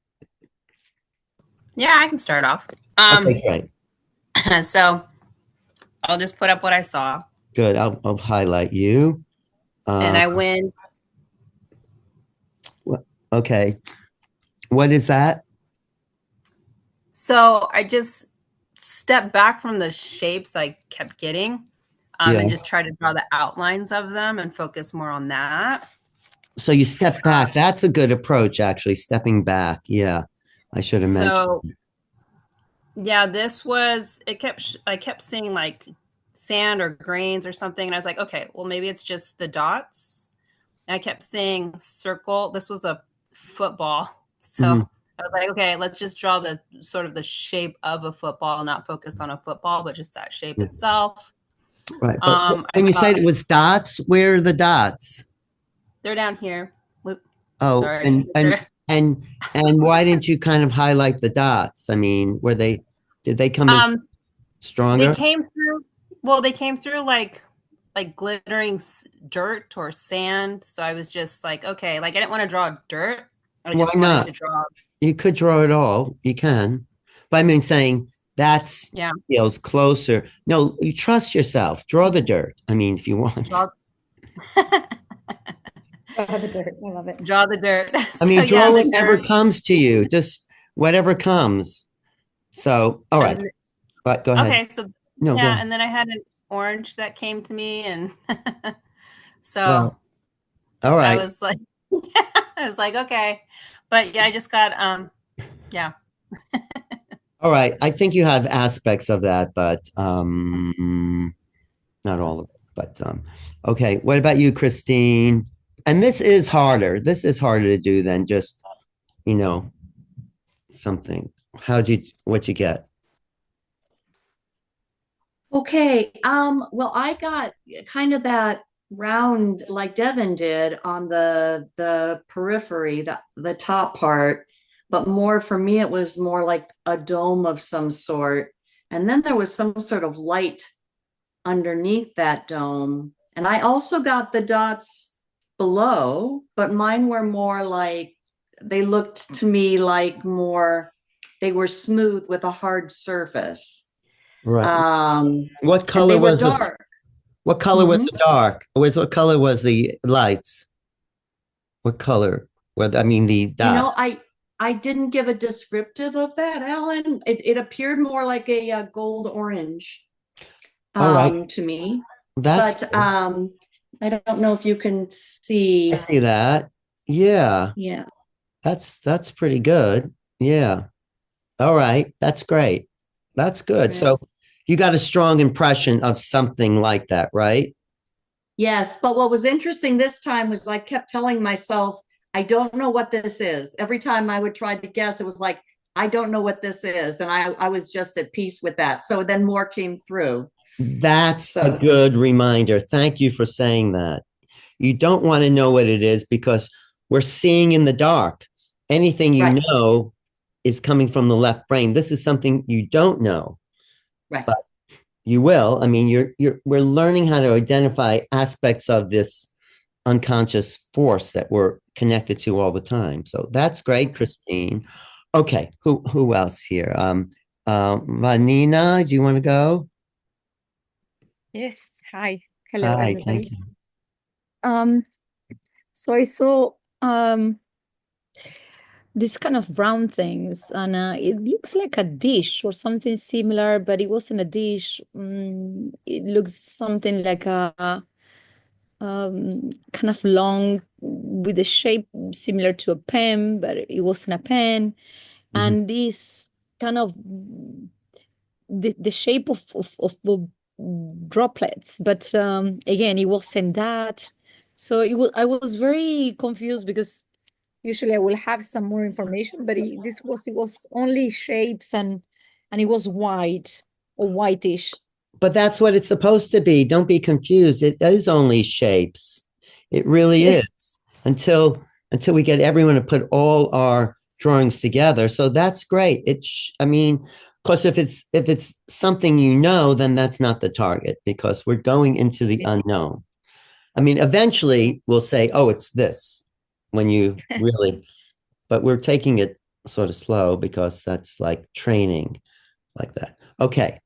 Yeah, I can start off. Okay, great. So I'll just put up what I saw. Good. I'll highlight you. And Uh, I went, okay. What is that? so I just stepped back from the shapes I kept getting, Yeah. and just tried to draw the outlines of them and focus more on that. So you step back. That's a good approach, actually, stepping back. Yeah. I should have mentioned. So yeah, this was, I kept seeing like sand or grains or something. And I was like, okay, well, maybe it's just the dots. And I kept seeing circle. This was a football. So Mhm. I was like, okay, let's just draw the sort of the shape of a football, not focused on a football, but just that shape Yeah. itself. Right. But I when you got, said it was dots, where are the dots? they're down here. Whoop, Oh, sorry. and why didn't you kind of highlight the dots? I mean, did they come in Um, they stronger? came through, well, they came through like glittering dirt or sand. So I was just like, okay, like I didn't want to draw dirt. I Why just wanted to not? draw. You could draw it all. You can. But I mean, saying that's Yeah. feels closer. No, you trust yourself. Draw the dirt. I mean, if you want. Draw, Oh, the dirt. I love it. draw the dirt. I So mean, yeah, draw the whatever dirt. comes to you. Just whatever comes. So, all right. And But go ahead. okay, so No, go yeah, ahead. and then I had an orange that came to me, and so Well, all I right. was like, I was like, okay, but yeah, I just got yeah. All right. I think you have aspects of that, but not all of it. But okay. What about you, Christine? And this is harder. This is harder to do than just, you know, something. What you get? Okay. Well, I got kind of that round like Devin did on the periphery, the top part, but more for me, it was more like a dome of some sort. And then there was some sort of light underneath that dome. And I also got the dots below, but mine were more like they looked to me like more they were smooth with a hard surface. Right. What And color they were was the dark. what color was Mhm. the dark? What color was the lights? What color? Well, I mean the You know, dots. I didn't give a descriptive of that, Alan. It appeared more like a gold orange All right. to me. That's But good. I don't know if you can I see. see that. Yeah. Yeah. That's pretty good. Yeah. All right. That's great. That's good. Right. So you got a strong impression of something like that, right? Yes, but what was interesting this time was I kept telling myself, I don't know what this is. Every time I would try to guess, it was like, I don't know what this is. And I was just at peace with that. So then more came through. That's a So, good reminder. Thank you for saying that. You don't want to know what it is because we're seeing in the dark. Anything you right, know is coming from the left brain. This is something you don't know, right. but you will. I mean, we're learning how to identify aspects of this unconscious force that we're connected to all the time. So that's great, Christine. Okay, who else here? Vanina, do you want to go? Yes. Hi. Hello, Hi, thank everybody. you. Um, so I saw this kind of brown things, and it looks like a dish or something similar, but it wasn't a dish. It looks something like a kind of long with a shape similar to a pen, but it wasn't a pen. Mhm. And this kind of the shape of droplets, but again, it wasn't that. So I was very confused because usually I will have some more information, but it was only shapes and it was white or whitish. But that's what it's supposed to be. Don't be confused. It is only shapes. It really Yeah. is until we get everyone to put all our drawings together. So that's great. I mean, of course, if it's something you know, then that's not the target because we're going into the unknown. I mean, eventually we'll say, oh, it's this when you really, but we're taking it sort of slow because that's like training like that. Okay.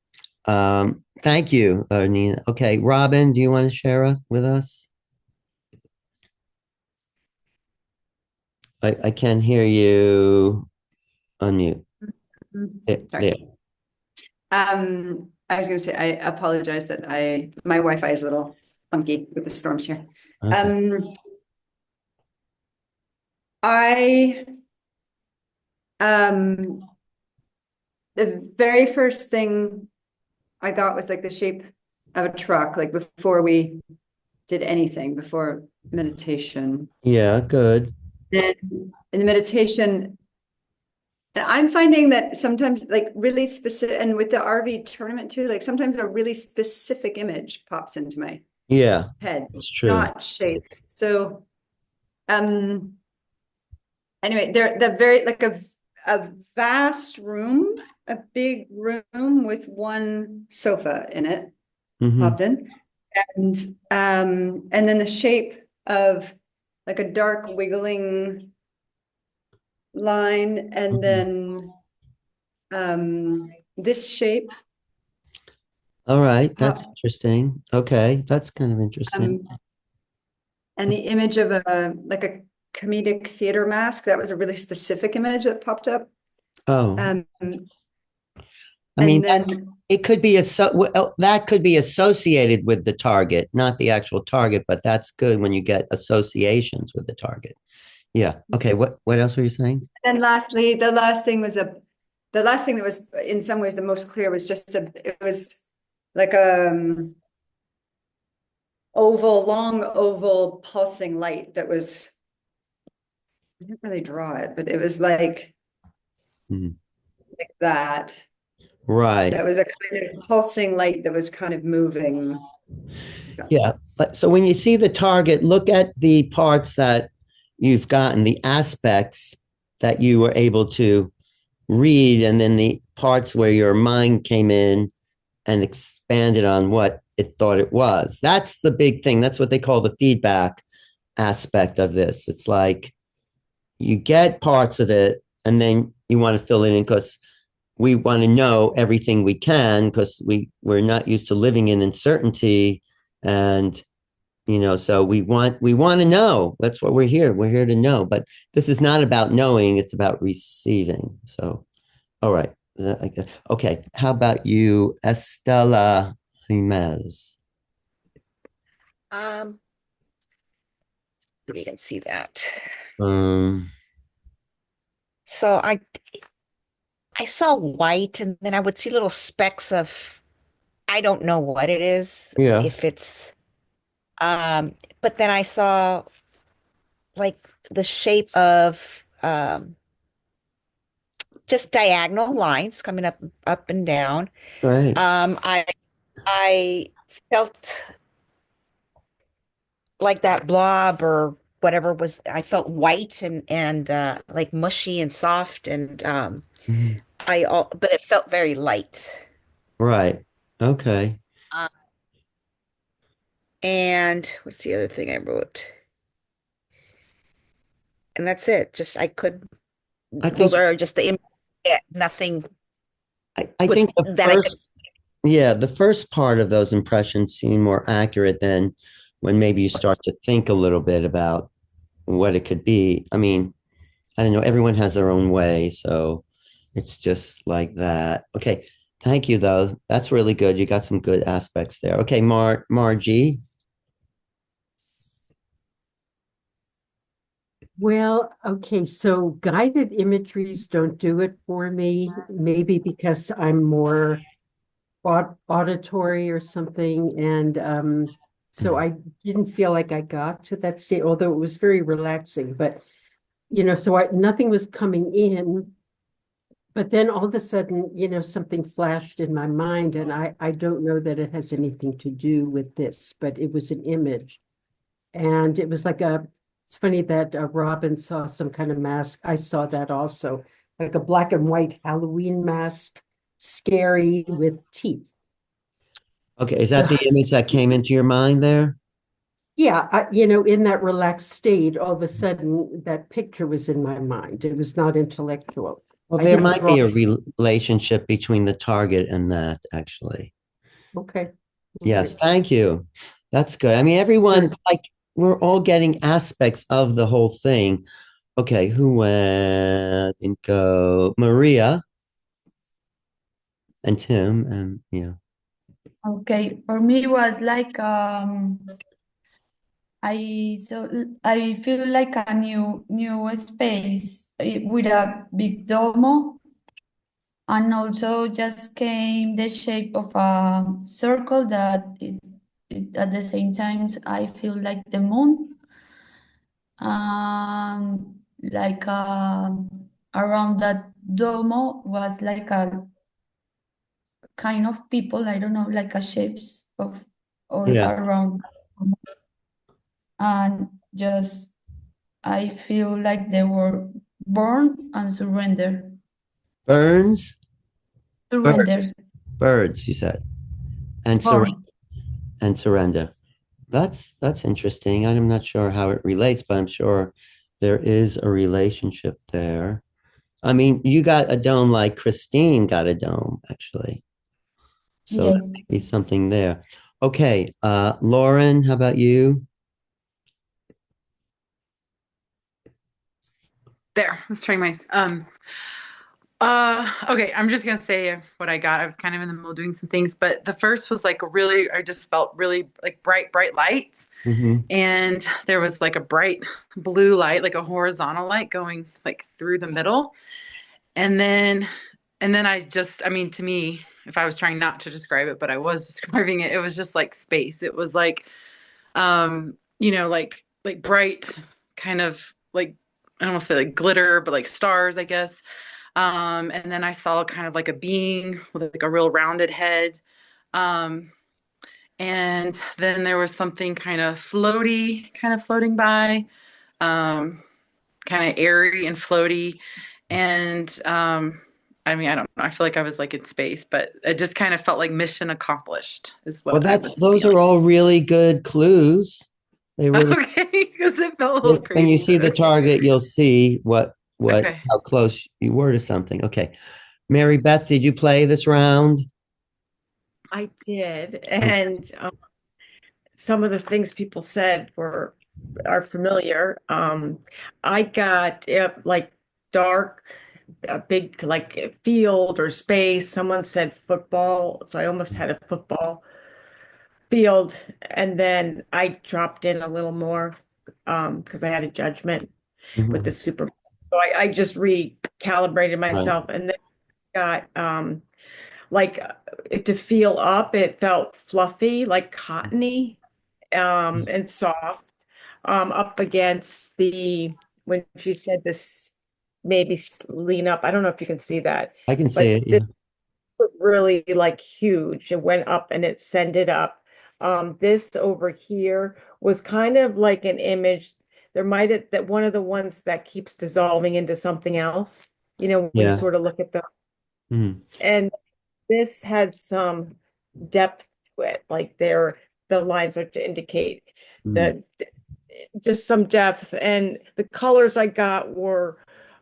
Thank you, Nina. Okay, Robin, do you want to share with us? I can't hear you. Unmute. Sorry. There. I was going to say, I apologize that my Wi-Fi is a little funky with the storms here. Okay. The very first thing I got was like the shape of a truck, like before we did anything, before meditation. Yeah, good. Then in the meditation, and I'm finding that sometimes like really specific, and with the RV tournament too, like sometimes a really specific image pops into my Yeah, head, it's true. not shape. So, anyway, they're the very like a vast room, a big room with one sofa in it, popped in, and then the shape of like a dark wiggling line, and then this shape. All right, that's interesting. Okay, that's kind of interesting. And the image of a like a comedic theater mask, that was a really specific image that popped up. Oh, I mean, it could be that could be associated with the target, not the actual target, but that's good when you get associations with the target. Yeah. Okay. What else were you saying? And lastly, the last thing that was in some ways the most clear was just it was like long oval pulsing light that was, I didn't really draw it, but it was like that. Right. That was a kind of pulsing light that was kind of moving. Yeah. But so when you see the target, look at the parts that you've gotten, the aspects that you were able to read, and then the parts where your mind came in and expanded on what it thought it was. That's the big thing. That's what they call the feedback aspect of this. It's like you get parts of it and then you want to fill it in because we want to know everything we can because we're not used to living in uncertainty. And so we want to know. That's what we're here. We're here to know. But this is not about knowing, it's about receiving. So, all right. Okay. How about you, Estela Jimenez? We can see that. So I saw white, and then I would see little specks of, I don't know what it is. Yeah. If it's but then I saw like the shape of just diagonal lines coming up and down. Right. I felt like that blob or whatever I felt white and like mushy and soft, and but it felt very light. Right. Okay. And what's the other thing I wrote? And that's it. Just those are just nothing. I think the first part of those impressions seem more accurate than when maybe you start to think a little bit about what it could be. I mean, I don't know. Everyone has their own way, so it's just like that. Okay. Thank you, though. That's really good. You got some good aspects there. Okay, Margie. Well, okay, so guided imageries don't do it for me, maybe because I'm more auditory or something. And so I didn't feel like I got to that state, although it was very relaxing. But, so nothing was coming in. But then all of a sudden, something flashed in my mind, and I don't know that it has anything to do with this, but it was an image. And it was like it's funny that Robin saw some kind of mask. I saw that also, like a black and white Halloween mask, scary with teeth. Okay, is that the image that came into your mind there? Yeah, in that relaxed state, all of a sudden that picture was in my mind. It was not intellectual. Well, there might be a relationship between the target and that, actually. Okay. Yes, thank you. That's good. I mean, everyone, like, we're all getting aspects of the whole thing. Okay, who went? And go Maria and Tim and yeah. Okay, for me it was like I feel like a new space with a big domo, and also just came the shape of a circle that at the same time I feel like the moon, like around that domo was like a kind of people, I don't know, like a shapes of all Yeah. around, and just I feel like they were born and surrender. Burns, Surrender. birds, you said, and Born. surrender. That's interesting. I'm not sure how it relates, but I'm sure there is a relationship there. I mean, you got a dome like Christine got a dome, actually. So there Yes. might be something there. Okay, Lauren, how about you? There, let's try my okay, I'm just gonna say what I got. I was kind of in the middle of doing some things, but the first was like really, I just felt really like bright lights. Mm-hmm. And there was like a bright blue light, like a horizontal light going like through the middle. And then I mean, to me, if I was trying not to describe it, but I was describing it, it was just like space. It was like like bright kind of like I don't want to say like glitter, but like stars, I guess. And then I saw kind of like a being with like a real rounded head. Um, and then there was something kind of floaty, kind of floating by, um, kind of airy and floaty. And I mean, I don't know. I feel like I was like in space, but it just kind of felt like mission accomplished is Well, what I was those feeling. are all really good clues. They really, Okay, because it felt a little when you crazy, see but the okay. target, you'll see Okay. how close you were to something. Okay. Mary Beth, did you play this round? I did, and some of the things people said are familiar. I got like dark, a big like field or space. Someone said football, so I almost had a football field, and then I dropped in a little more because I had a judgment with the Mhm. Super Bowl. So I just recalibrated Right. myself, and then got like to feel up. It felt fluffy, like cottony, and soft, up against the when she said this maybe lean up. I don't know if you can see that, I can see but it. this Yeah. was really like huge. It went up and it sended up. This over here was kind of like an image. There might have that one of the ones that keeps dissolving into something else, when you Yeah. sort of look at them. Mhm. And this had some depth to it, like the lines are to indicate Mhm. that just some depth. And the colors I got were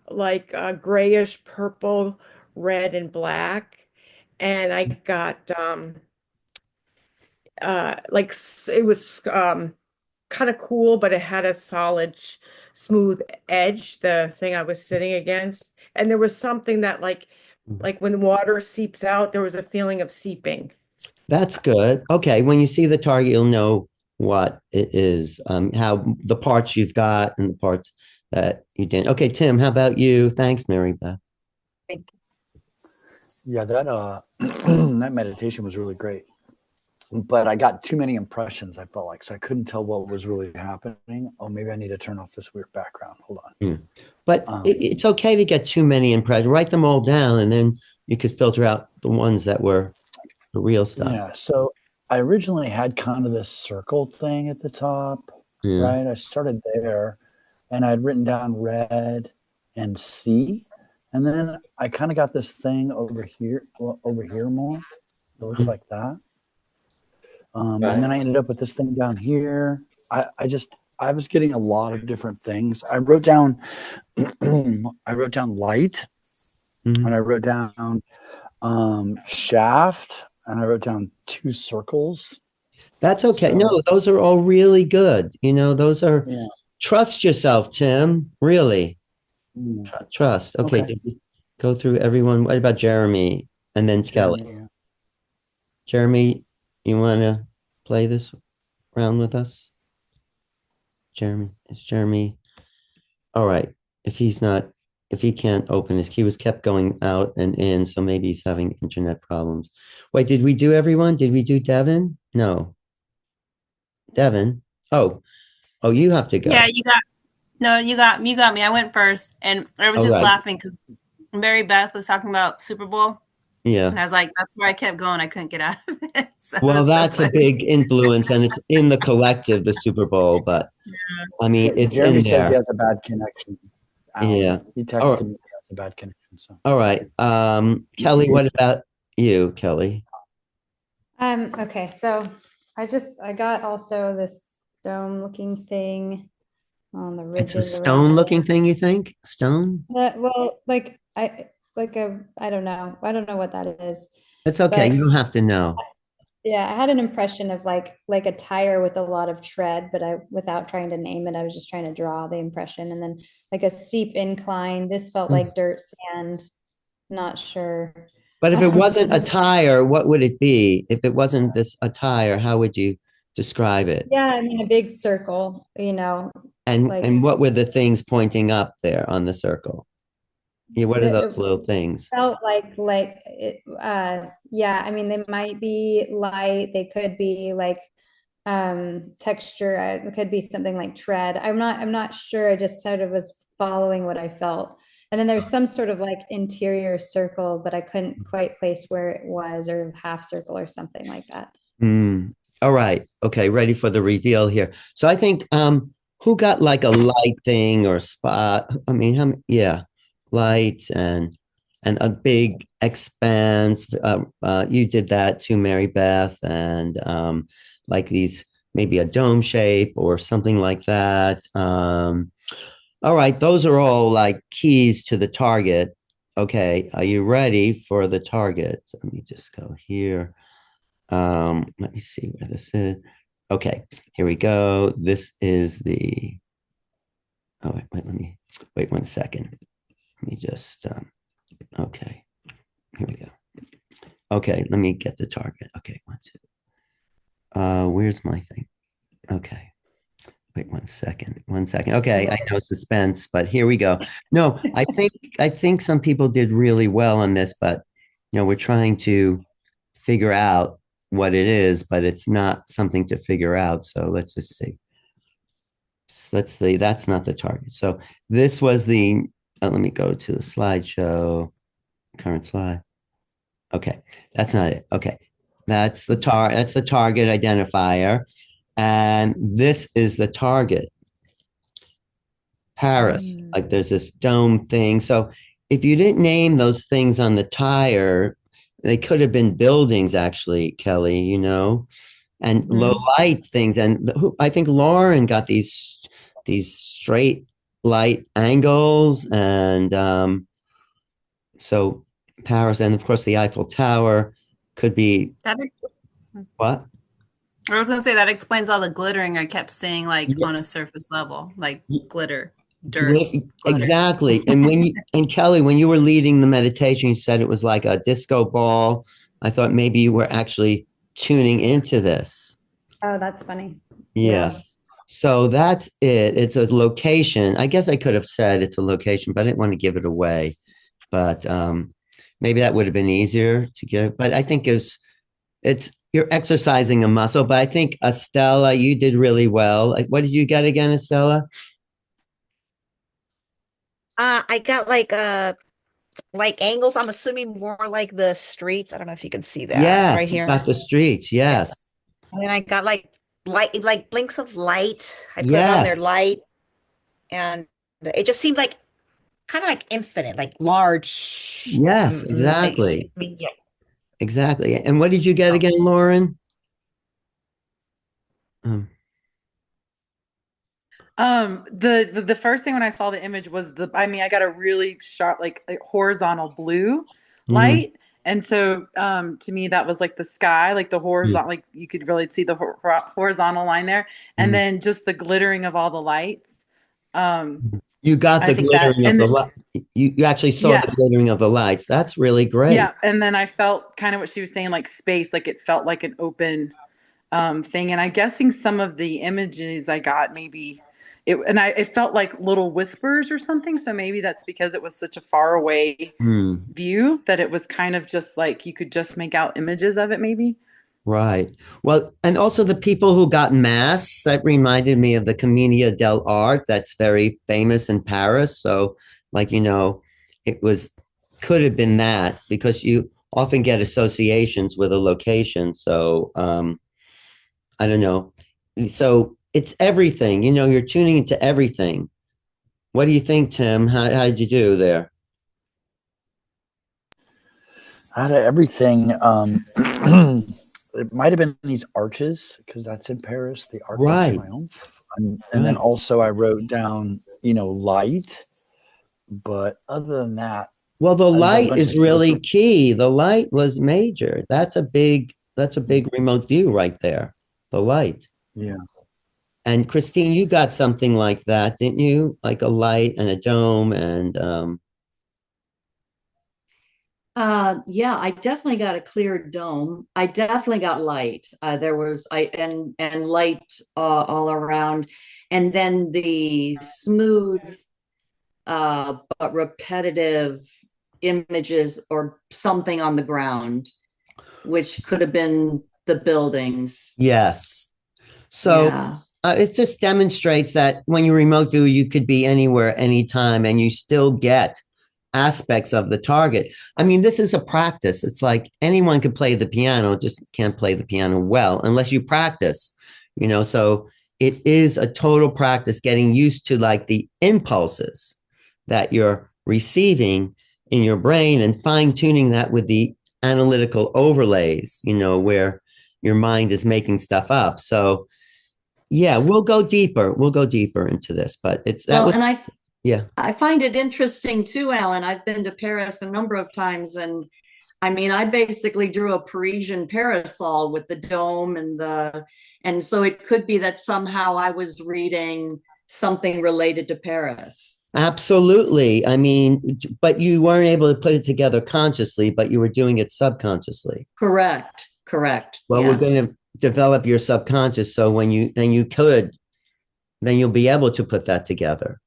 like grayish, purple, red, and black. And I got it was kind of cool, but it had a solid, smooth edge, the thing I was sitting against. And there was something that like when water seeps out, there was a feeling of seeping. That's good. Okay. When you see the target, you'll know what it is, how the parts you've got and the parts that you didn't. Okay, Tim, how about you? Thanks, Mary Beth. Yeah, that that meditation was really great. But I got too many impressions, I felt like, so I couldn't tell what was really happening. Oh, maybe I need to turn off this weird background. Hold on. But it's okay to get too many impressions. Write them all down, and then you could filter out the ones that were the real stuff. Yeah, so I originally had kind of this circle thing at the top, Yeah. right? I started there, and I'd written down red and C, and then I kind of got this thing over here more. It looks like that. And then I ended up with this thing down here. I was getting a lot of different things. I wrote down light, and I wrote down shaft, and I wrote down 2 circles. That's okay. So, No, those are all really good. Those are trust yourself, Tim. Really. Trust. Okay. Okay. Did we go through everyone? What about Jeremy and then Kelly? Jeremy, yeah. Jeremy, you want to play this round with us? Jeremy, is Jeremy? All right. If he can't open he was kept going out and in, so maybe he's having internet problems. Wait, did we do everyone? Did we do Devin? No. Devin? Oh, you have to go. Yeah, you got me. I went first, and I was just laughing because Mary Beth was talking about Super Bowl. Yeah. And I was like, that's where I kept going. I couldn't get out of it. So well, that's a big influence, and it's in the collective, the Super Bowl. But I mean, it's Jeremy in says there. he has a bad connection. Yeah, he texted me he has a bad connection. So all right, Kelly, what about you, Kelly? Okay, so I got also this dome-looking thing on the It's ridges a stone-looking around thing, you think? Stone? well, I don't know. I don't know what that is. It's okay. But You don't have to know. yeah, I had an impression of like a tire with a lot of tread, but without trying to name it, I was just trying to draw the impression. And then like a steep incline. This felt like dirt, sand. Not sure. But if it wasn't a tire, what would it be? If it wasn't a tire, how would you describe it? Yeah, I mean a big circle, you know. And what were the things pointing up there on the circle? Yeah, what are those little things? Felt like it, yeah, I mean they might be light, they could be like texture, it could be something like tread. I'm not sure. I just sort of was following what I felt. And then there's some sort of like interior circle, but I couldn't quite place where it was, or half circle or something like that. All right. Okay, ready for the reveal here. So I think who got like a light thing or spot? I mean, yeah, lights and a big expanse. You did that too, Mary Beth, and like these maybe a dome shape or something like that. All right, those are all like keys to the target. Okay, are you ready for the target? Let me just go here. Let me see where this is. Okay, here we go. This is the. Oh wait, let me wait 1 second. Let me just. Okay, here we go. Okay, let me get the target. Okay, 1, 2. Where's my thing? Okay. Wait 1 second. 1 second. Okay, I know suspense, but here we go. No, I think some people did really well on this, but we're trying to figure out what it is, but it's not something to figure out. So let's just see. Let's see. That's not the target. So this was the. Let me go to the slideshow. Current slide. Okay, that's not it. Okay, that's the That's the target identifier. And this is the target. Paris, like there's this dome thing. So if you didn't name those things on the tire, they could have been buildings actually, Kelly, and low light things. And I think Lauren got these straight light angles. And so Paris, and of course the Eiffel Tower could be what? I was going to say that explains all the glittering I kept seeing, like on a surface level, like glitter, dirt. Glitter. Exactly. And Kelly, when you were leading the meditation, you said it was like a disco ball. I thought maybe you were actually tuning into this. Oh, that's funny. Yes. Yeah. So that's it. It's a location. I guess I could have said it's a location, but I didn't want to give it away. But maybe that would have been easier to get. But I think it's you're exercising a muscle. But I think Estella, you did really well. What did you get again, Estella? I got like angles. I'm assuming more like the streets. I don't know if you can see that. Yes, right here. Got the streets. Yes. And then I got like light, like blinks of light. I put on their light, and it just seemed like kind of like infinite, like large. Yes, exactly. Yeah. Exactly. And what did you get again, Lauren? The first thing when I saw the image was I got a really sharp, like horizontal blue light. And so to me, that was like the sky, like the horizontal, like you could really see the horizontal line there. And then just the glittering of all the lights. You got the I think that, glittering of and the light. You actually saw yeah, the glittering of the lights. That's really great. yeah. And then I felt kind of what she was saying, like space, like it felt like an open thing. And I'm guessing some of the images I got, maybe it felt like little whispers or something. So maybe that's because it was such a far away view that it was kind of just like you could just make out images of it, maybe. Right. Well, and also the people who got masks, that reminded me of the Commedia dell'arte that's very famous in Paris. So, like, it could have been that because you often get associations with a location. So, I don't know. So it's everything, you're tuning into everything. What do you think, Tim? How did you do there? Out of everything, it might have been these arches because that's in Paris, the Arc de Triomphe. And then also I wrote down, light. But other than that, well, the light is really key. The light was major. That's a big remote view right there. The light. Yeah. And Christine, you got something like that, didn't you? Like a light and a dome and yeah, I definitely got a clear dome. I definitely got light. There was and light all around, and then the smooth but repetitive images or something on the ground, which could have been the buildings. Yes. So it just demonstrates that when you remote view, you could be anywhere, anytime, and you still get aspects of the target. I mean, this is a practice. It's like anyone could play the piano, just can't play the piano well unless you practice, so it is a total practice getting used to like the impulses that you're receiving in your brain and fine tuning that with the analytical overlays, where your mind is making stuff up. So yeah, we'll go deeper. We'll go deeper into this, but it's that. Well, I find it interesting too, Alan. I've been to Paris a number of times, and I mean, I basically drew a Parisian parasol with the dome and so it could be that somehow I was reading something related to Paris. Absolutely. I mean, but you weren't able to put it together consciously, but you were doing it subconsciously. Correct. Well, we're going to develop your subconscious. So when then you'll be able to put that together.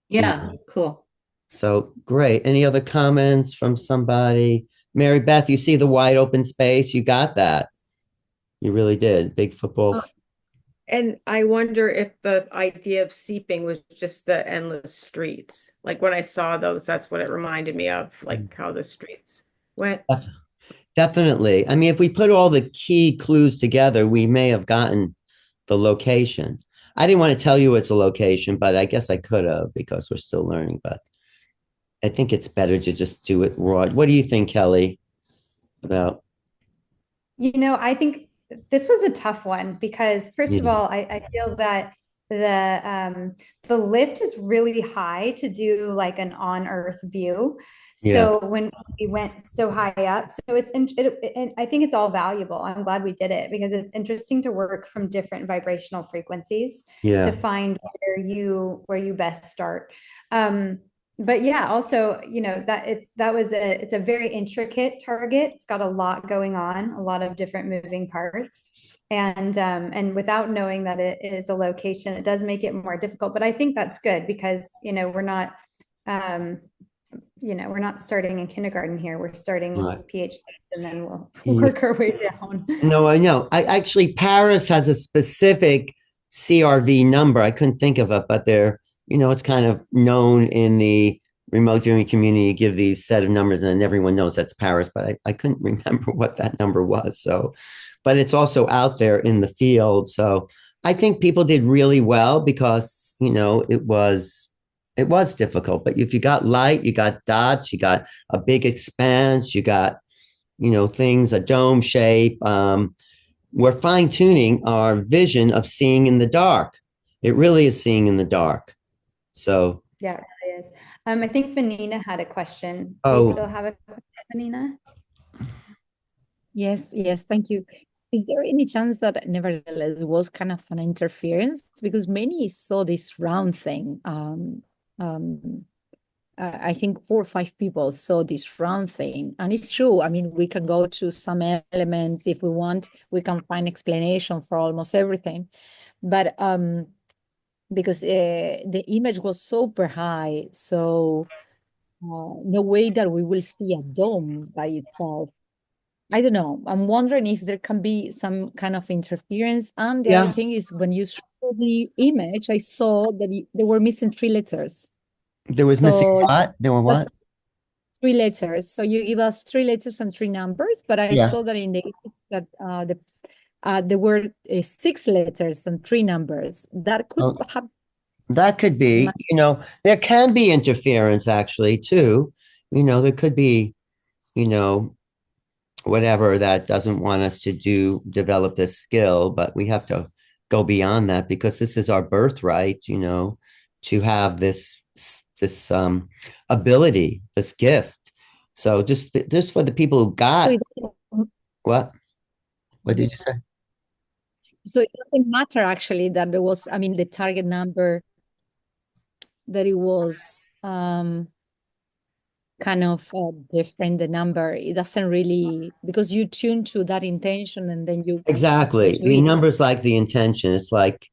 Yeah, cool. So great. Any other comments from somebody? Mary Beth, you see the wide open space? You got that. You really did. Big football. And I wonder if the idea of seeping was just the endless streets. Like when I saw those, that's what it reminded me of, like how the streets went. Definitely. I mean, if we put all the key clues together, we may have gotten the location. I didn't want to tell you it's a location, but I guess I could have because we're still learning. But I think it's better to just do it raw. What do you think, Kelly, about? I think this was a tough one because first of all, I feel that the lift is really high to do like an on-earth view. So when we went so high up, so I think it's all valuable. I'm glad we did it because it's interesting to work from different vibrational frequencies to find where you best start. But yeah, also, it's a very intricate target. It's got a lot going on, a lot of different moving parts. And without knowing that it is a location, it does make it more difficult. But I think that's good because, we're not starting in kindergarten here. We're starting with PhDs and then we'll work our way down. No, I know. Paris has a specific CRV number. I couldn't think of it, but it's kind of known in the remote viewing community. You give these set of numbers and then everyone knows that's Paris, but I couldn't remember what that number was. So, but it's also out there in the field. So I think people did really well because, it was difficult. But if you got light, you got dots, you got a big expanse, you got, things, a dome shape. We're fine tuning our vision of seeing in the dark. It really is seeing in the dark. So yeah, it really is. I think Vanina had a question. Do you still have a question, Vanina? Yes, thank you. Is there any chance that nevertheless was kind of an interference? Because many saw this round thing. um, I think 4 or 5 people saw this round thing, and it's true. I mean, we can go to some elements if we want. We can find explanation for almost everything, but because the image was super high, so no way that we will see a dome by itself. I don't know. I'm wondering if there can be some kind of interference. And the other Yeah, thing is, when you show the image, I saw that they were missing 3 letters. there was missing So what? There were that's what? 3 letters. So you give us 3 letters and 3 numbers, but I Yeah. saw that in the that there were 6 letters and 3 numbers. That could Oh, have. that could be, there can be interference actually too. There could be, you know, whatever that doesn't want us to develop this skill, but we have to go beyond that because this is our birthright, to have this ability, this gift. So just for the people who got what? What did you say? So it doesn't matter actually that there was, I mean, the target number, that it was kind of different, the number. It doesn't really, because you tune to that intention and then you tune Exactly. to The it. numbers like the intention. It's like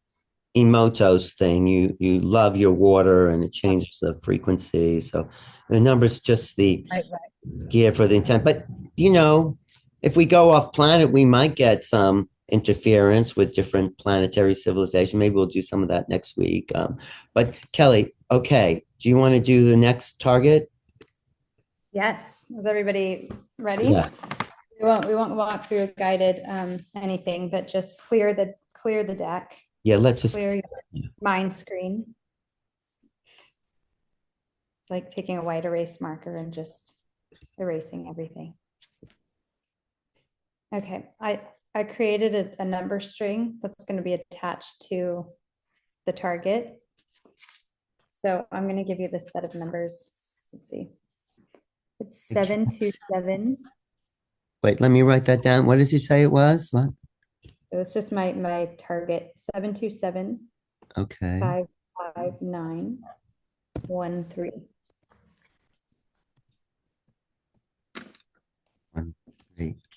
Emoto's thing. You love your water and it changes the frequency. So the number's just the Right, right. gear for the intent. But if we go off planet, we might get some interference with different planetary civilization. Maybe we'll do some of that next week. But Kelly, okay, do you want to do the next target? Yes. Is everybody ready? Yeah. We won't walk through a guided anything, but just clear the deck. Yeah, let's just clear your mind screen. It's like taking a white erase marker and just erasing everything. Okay, I created a number string that's going to be attached to the target. So I'm going to give you this set of numbers. Let's see. It's 727. Wait, let me write that down. What did you say it was? What? It was just my target. 727. Okay. 55913.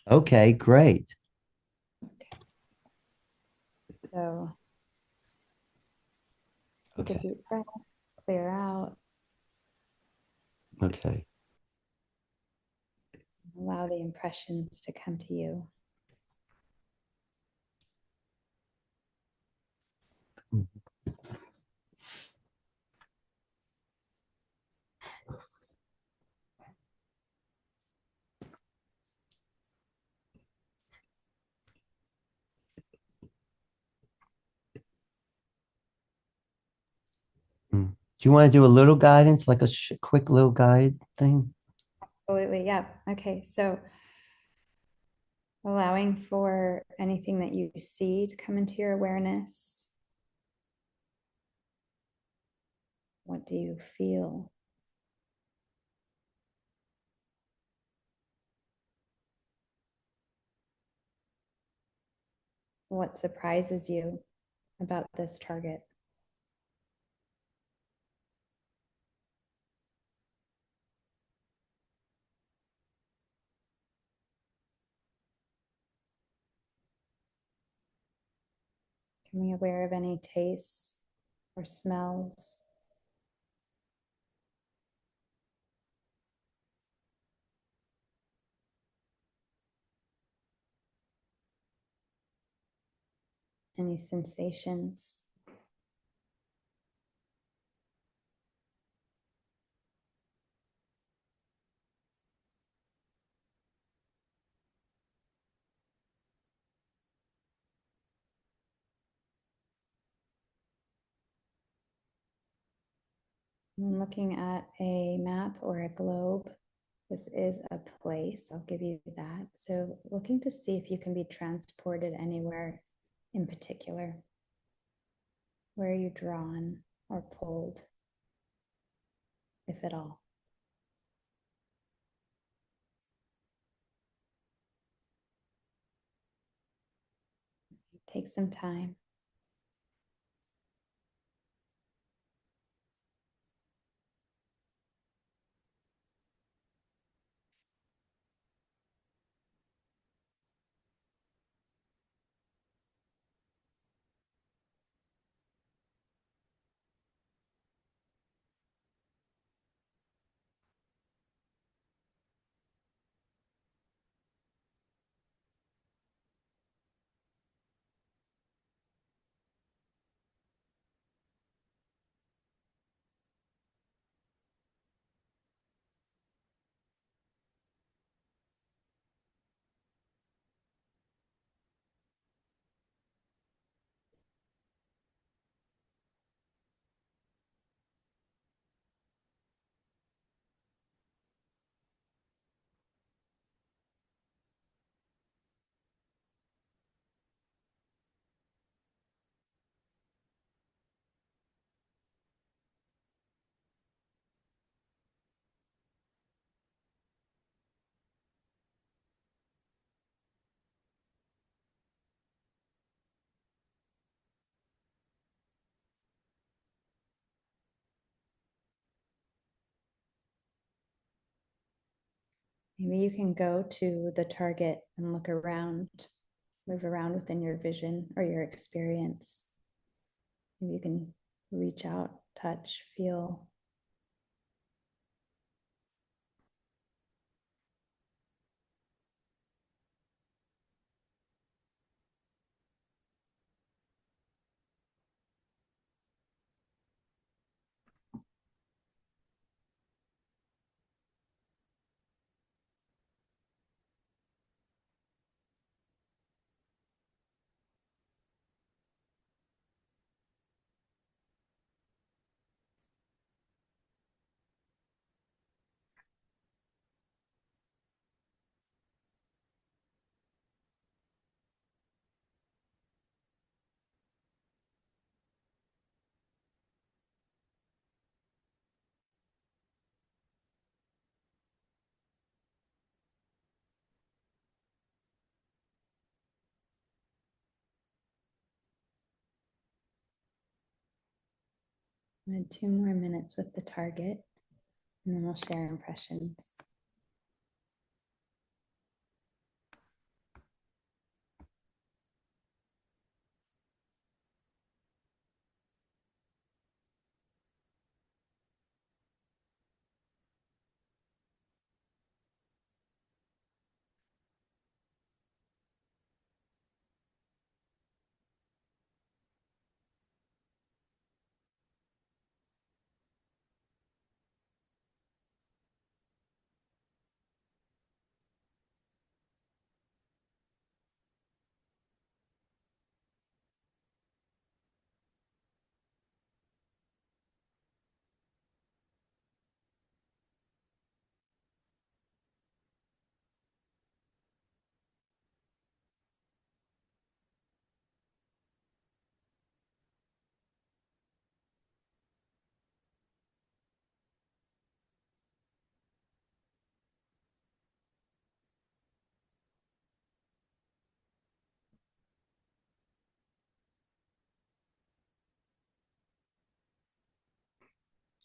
Okay, great. So take a Okay. deep breath, clear out, Okay. allow the impressions to come to you. Do you want to do a little guidance, like a quick little guide thing? Absolutely, yeah. Okay, so allowing for anything that you see to come into your awareness. What do you feel? What surprises you about this target? Becoming aware of any tastes or smells. Any sensations. I'm looking at a map or a globe. This is a place, I'll give you that. So looking to see if you can be transported anywhere in particular. Where are you drawn or pulled, if at all? Take some time. Maybe you can go to the target and look around, move around within your vision or your experience. Maybe you can reach out, touch, feel. I had 2 more minutes with the target, and then we'll share impressions.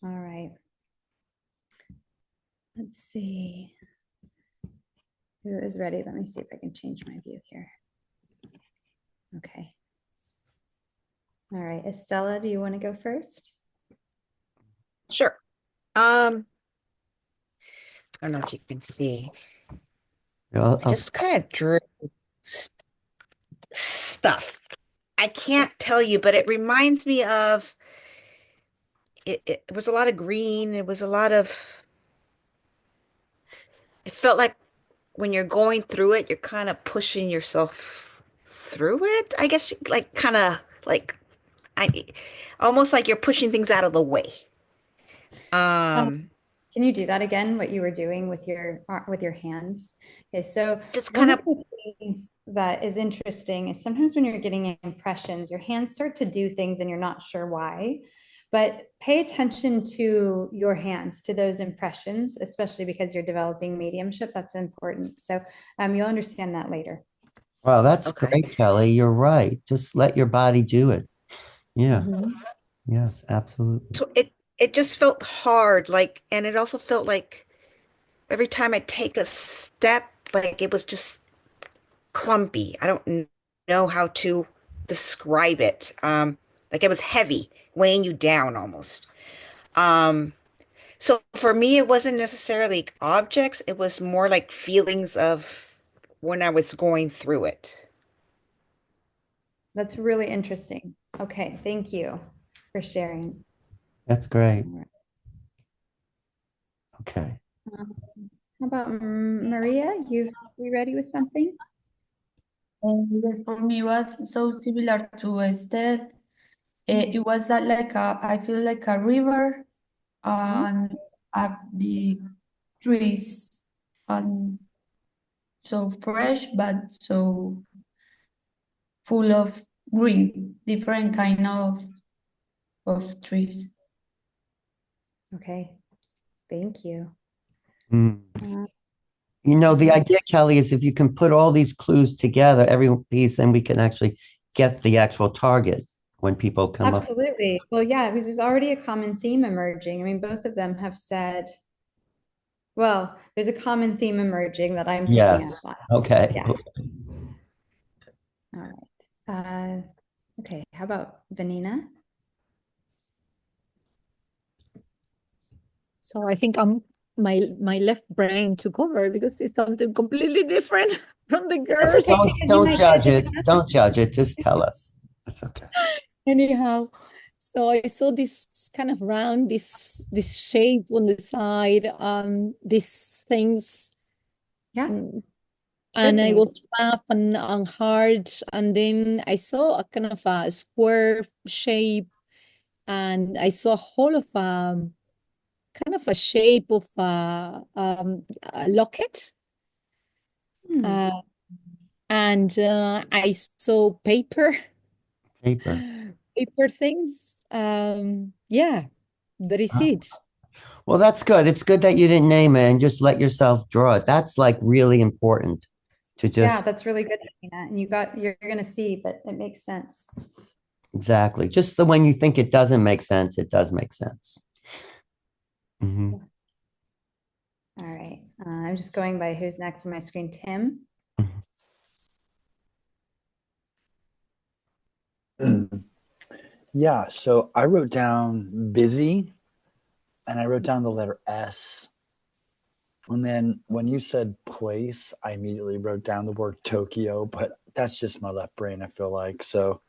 All right. Let's see. Who is ready? Let me see if I can change my view here. Okay. All right. Estella, do you want to go first? Sure. I don't know if you can see. Well, I just kind of drew stuff. I can't tell you, but it reminds me of it was a lot of green. It was a lot of, it felt like when you're going through it, you're kind of pushing yourself through it. I guess like kind of like I almost like you're pushing things out of the way. Can you do that again, what you were doing with your hands? Okay, so Just one kind of of the things that is interesting is sometimes when you're getting impressions, your hands start to do things and you're not sure why. But pay attention to your hands, to those impressions, especially because you're developing mediumship. That's important. So you'll understand that later. wow, that's okay. great, Kelly. You're right. Just let your body do it. Yeah. Mhm. Yes, absolutely. So it just felt hard, like, and it also felt like every time I take a step, like it was just clumpy. I don't know how to describe it. Like it was heavy, weighing you down almost. Um, so for me, it wasn't necessarily objects, it was more like feelings of when I was going through it. That's really interesting. Okay, thank you for sharing. That's great. Okay. How about Maria? You ready with something? Yes, for me, it was so similar to Esther. It was like I feel like a river and a big trees and so fresh, but so full of green, different kind of trees. Okay, thank you. Mm. Uh, You know, the yeah. idea, Kelly, is if you can put all these clues together, every piece, then we can actually get the actual target when people come up. Absolutely. Well, yeah, because there's already a common theme emerging. I mean, both of them have said Well, there's a common theme emerging that I'm picking up Yes. on. Okay. Yeah. All right. Okay. How about Vanina? So I think my left brain took over because it's something completely different from the girls. Don't judge it. Don't judge it. Just tell us. It's okay. Anyhow, so I saw this kind of round, this shape on the side, these things. Yeah. And I was rough and hard, and then I saw a kind of a square shape, and I saw a whole of kind of a shape of a locket. And I saw paper things. Yeah, that is it. Well, that's good. It's good that you didn't name it and just let yourself draw it. That's like really important to Yeah, just that's really good, Vanina. And you're gonna see that it makes sense. exactly. Just the when you think it doesn't make sense, it does make sense. All right. I'm just going by who's next on my screen. Tim. Yeah, so I wrote down busy and I wrote down the letter S. And then when you said place, I immediately wrote down the word Tokyo, but that's just my left brain, I feel like. So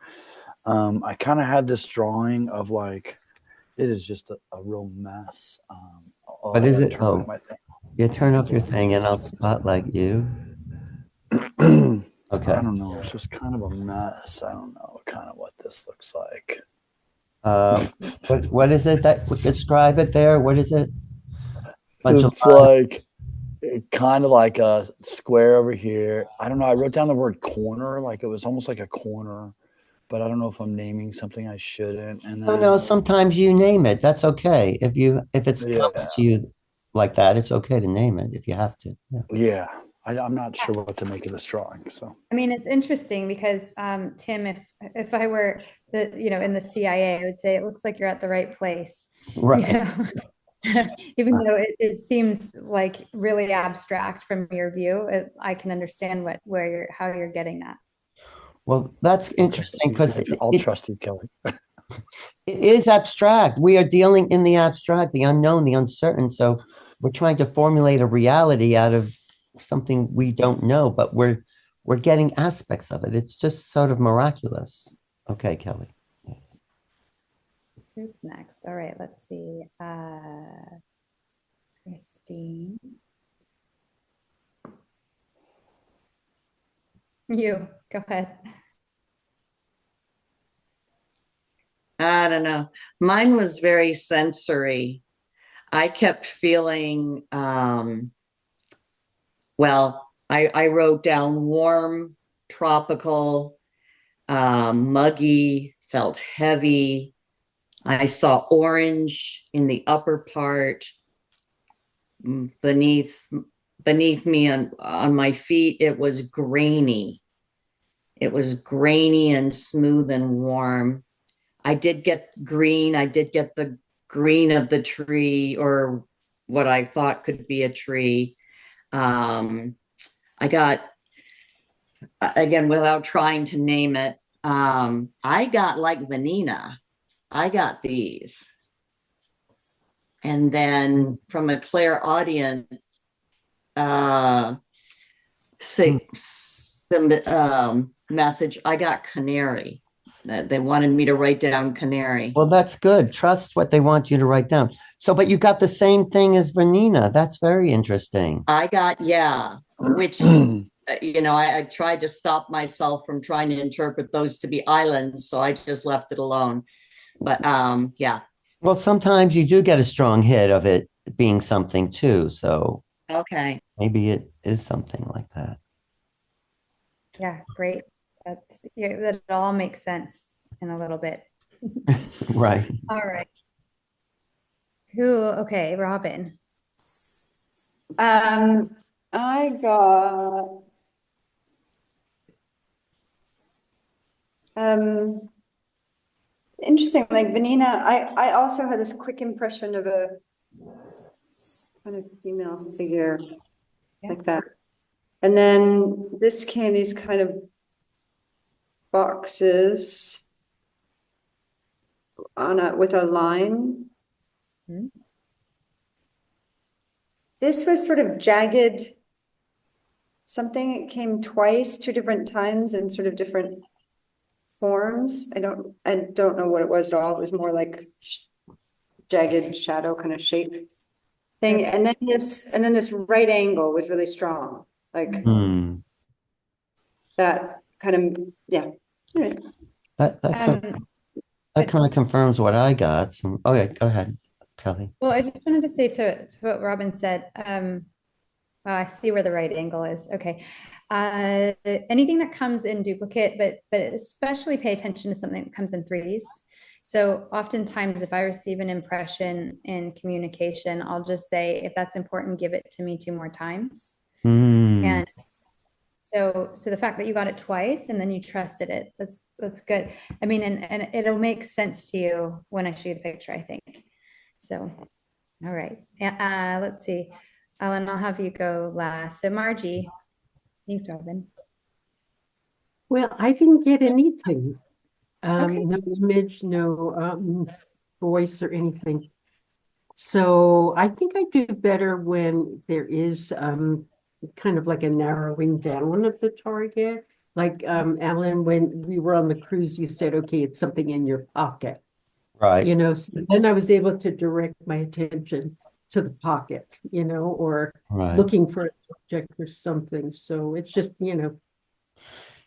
I kind of had this drawing of like, it is just a real mess. What is it? Oh, yeah, turn off your thing and I'll spotlight you. Okay. I don't know. It's just kind of a mess. I don't know kind of what this looks like. What is it that describe it there? What is it? It's like kind of like a square over here. I don't know. I wrote down the word corner, like it was almost like a corner, but I don't know if I'm naming something I shouldn't. And then, no, sometimes you name it. That's okay. If it's comes to you like that, it's okay to name it if you have to. Yeah. I'm not sure what to make of this drawing. So I mean, it's interesting because Tim, if I were in the CIA, I would say it looks like you're at the right place. Right. You know? Even though it seems like really abstract from your view, I can understand how you're getting that. Well, that's interesting because I'll trust you, Kelly. It is abstract. We are dealing in the abstract, the unknown, the uncertain. So we're trying to formulate a reality out of something we don't know, but we're getting aspects of it. It's just sort of miraculous. Okay, Kelly. Yes. Who's next? All right, let's see. Christine. You, go ahead. I don't know. Mine was very sensory. I kept feeling, I wrote down warm, tropical, muggy, felt heavy. I saw orange in the upper part. Beneath me on my feet, it was grainy. It was grainy and smooth and warm. I did get green. I did get the green of the tree, or what I thought could be a tree. I got, again, without trying to name it, I got like Vanina. I got these. And then from a clairaudient message, I got canary. They wanted me to write down canary. Well, that's good. Trust what they want you to write down. So, but you got the same thing as Vanina. That's very interesting. I got, which, I tried to stop myself from trying to interpret those to be islands. So I just left it alone. But yeah. Well, sometimes you do get a strong hit of it being something too. So okay, maybe it is something like that. Yeah, great. That all makes sense in a little bit. Right. All right. Okay, Robin. I got interesting, like Vanina, I also had this quick impression of kind of female figure like that. And then this came these kind of boxes with a line. Mm-hmm. This was sort of jagged something. It came twice, 2 different times in sort of different forms. I don't know what it was at all. It was more like jagged shadow kind of shape thing. And then this right angle was really strong. Like that kind of, yeah. Anyway. That kind of confirms what I got. So, okay, go ahead, Kelly. Well, I just wanted to say to what Robin said. Well, I see where the right angle is. Okay. Anything that comes in duplicate, but especially pay attention to something that comes in threes. So oftentimes if I receive an impression in communication, I'll just say, if that's important, give it to me 2 more times. And so the fact that you got it twice and then you trusted it, that's good. I mean, and it'll make sense to you when I show you the picture, I think. So, all right. Let's see. Alan, I'll have you go last. So Margie, thanks, Robin. Well, I didn't get anything. No image, no voice or anything. So I think I do better when there is kind of like a narrowing down of the target. Like Alan, when we were on the cruise, you said, okay, it's something in your pocket. Right. You know, so then I was able to direct my attention to the pocket, you know, or looking for an object or something. So it's just, you know,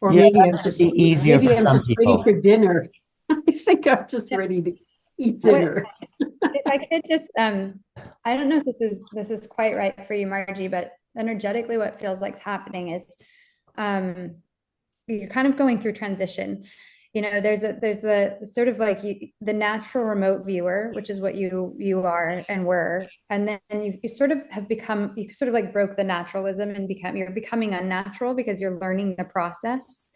or maybe I'm just easier for some people. Ready for dinner. I think I'm just ready to eat dinner. If I could just, I don't know if this is quite right for you, Margie, but energetically, what feels like is happening is, you're kind of going through transition. You know, there's the sort of like the natural remote viewer, which is what you are and were, and then you sort of have become, you sort of like broke the naturalism and you're becoming unnatural because you're learning the process.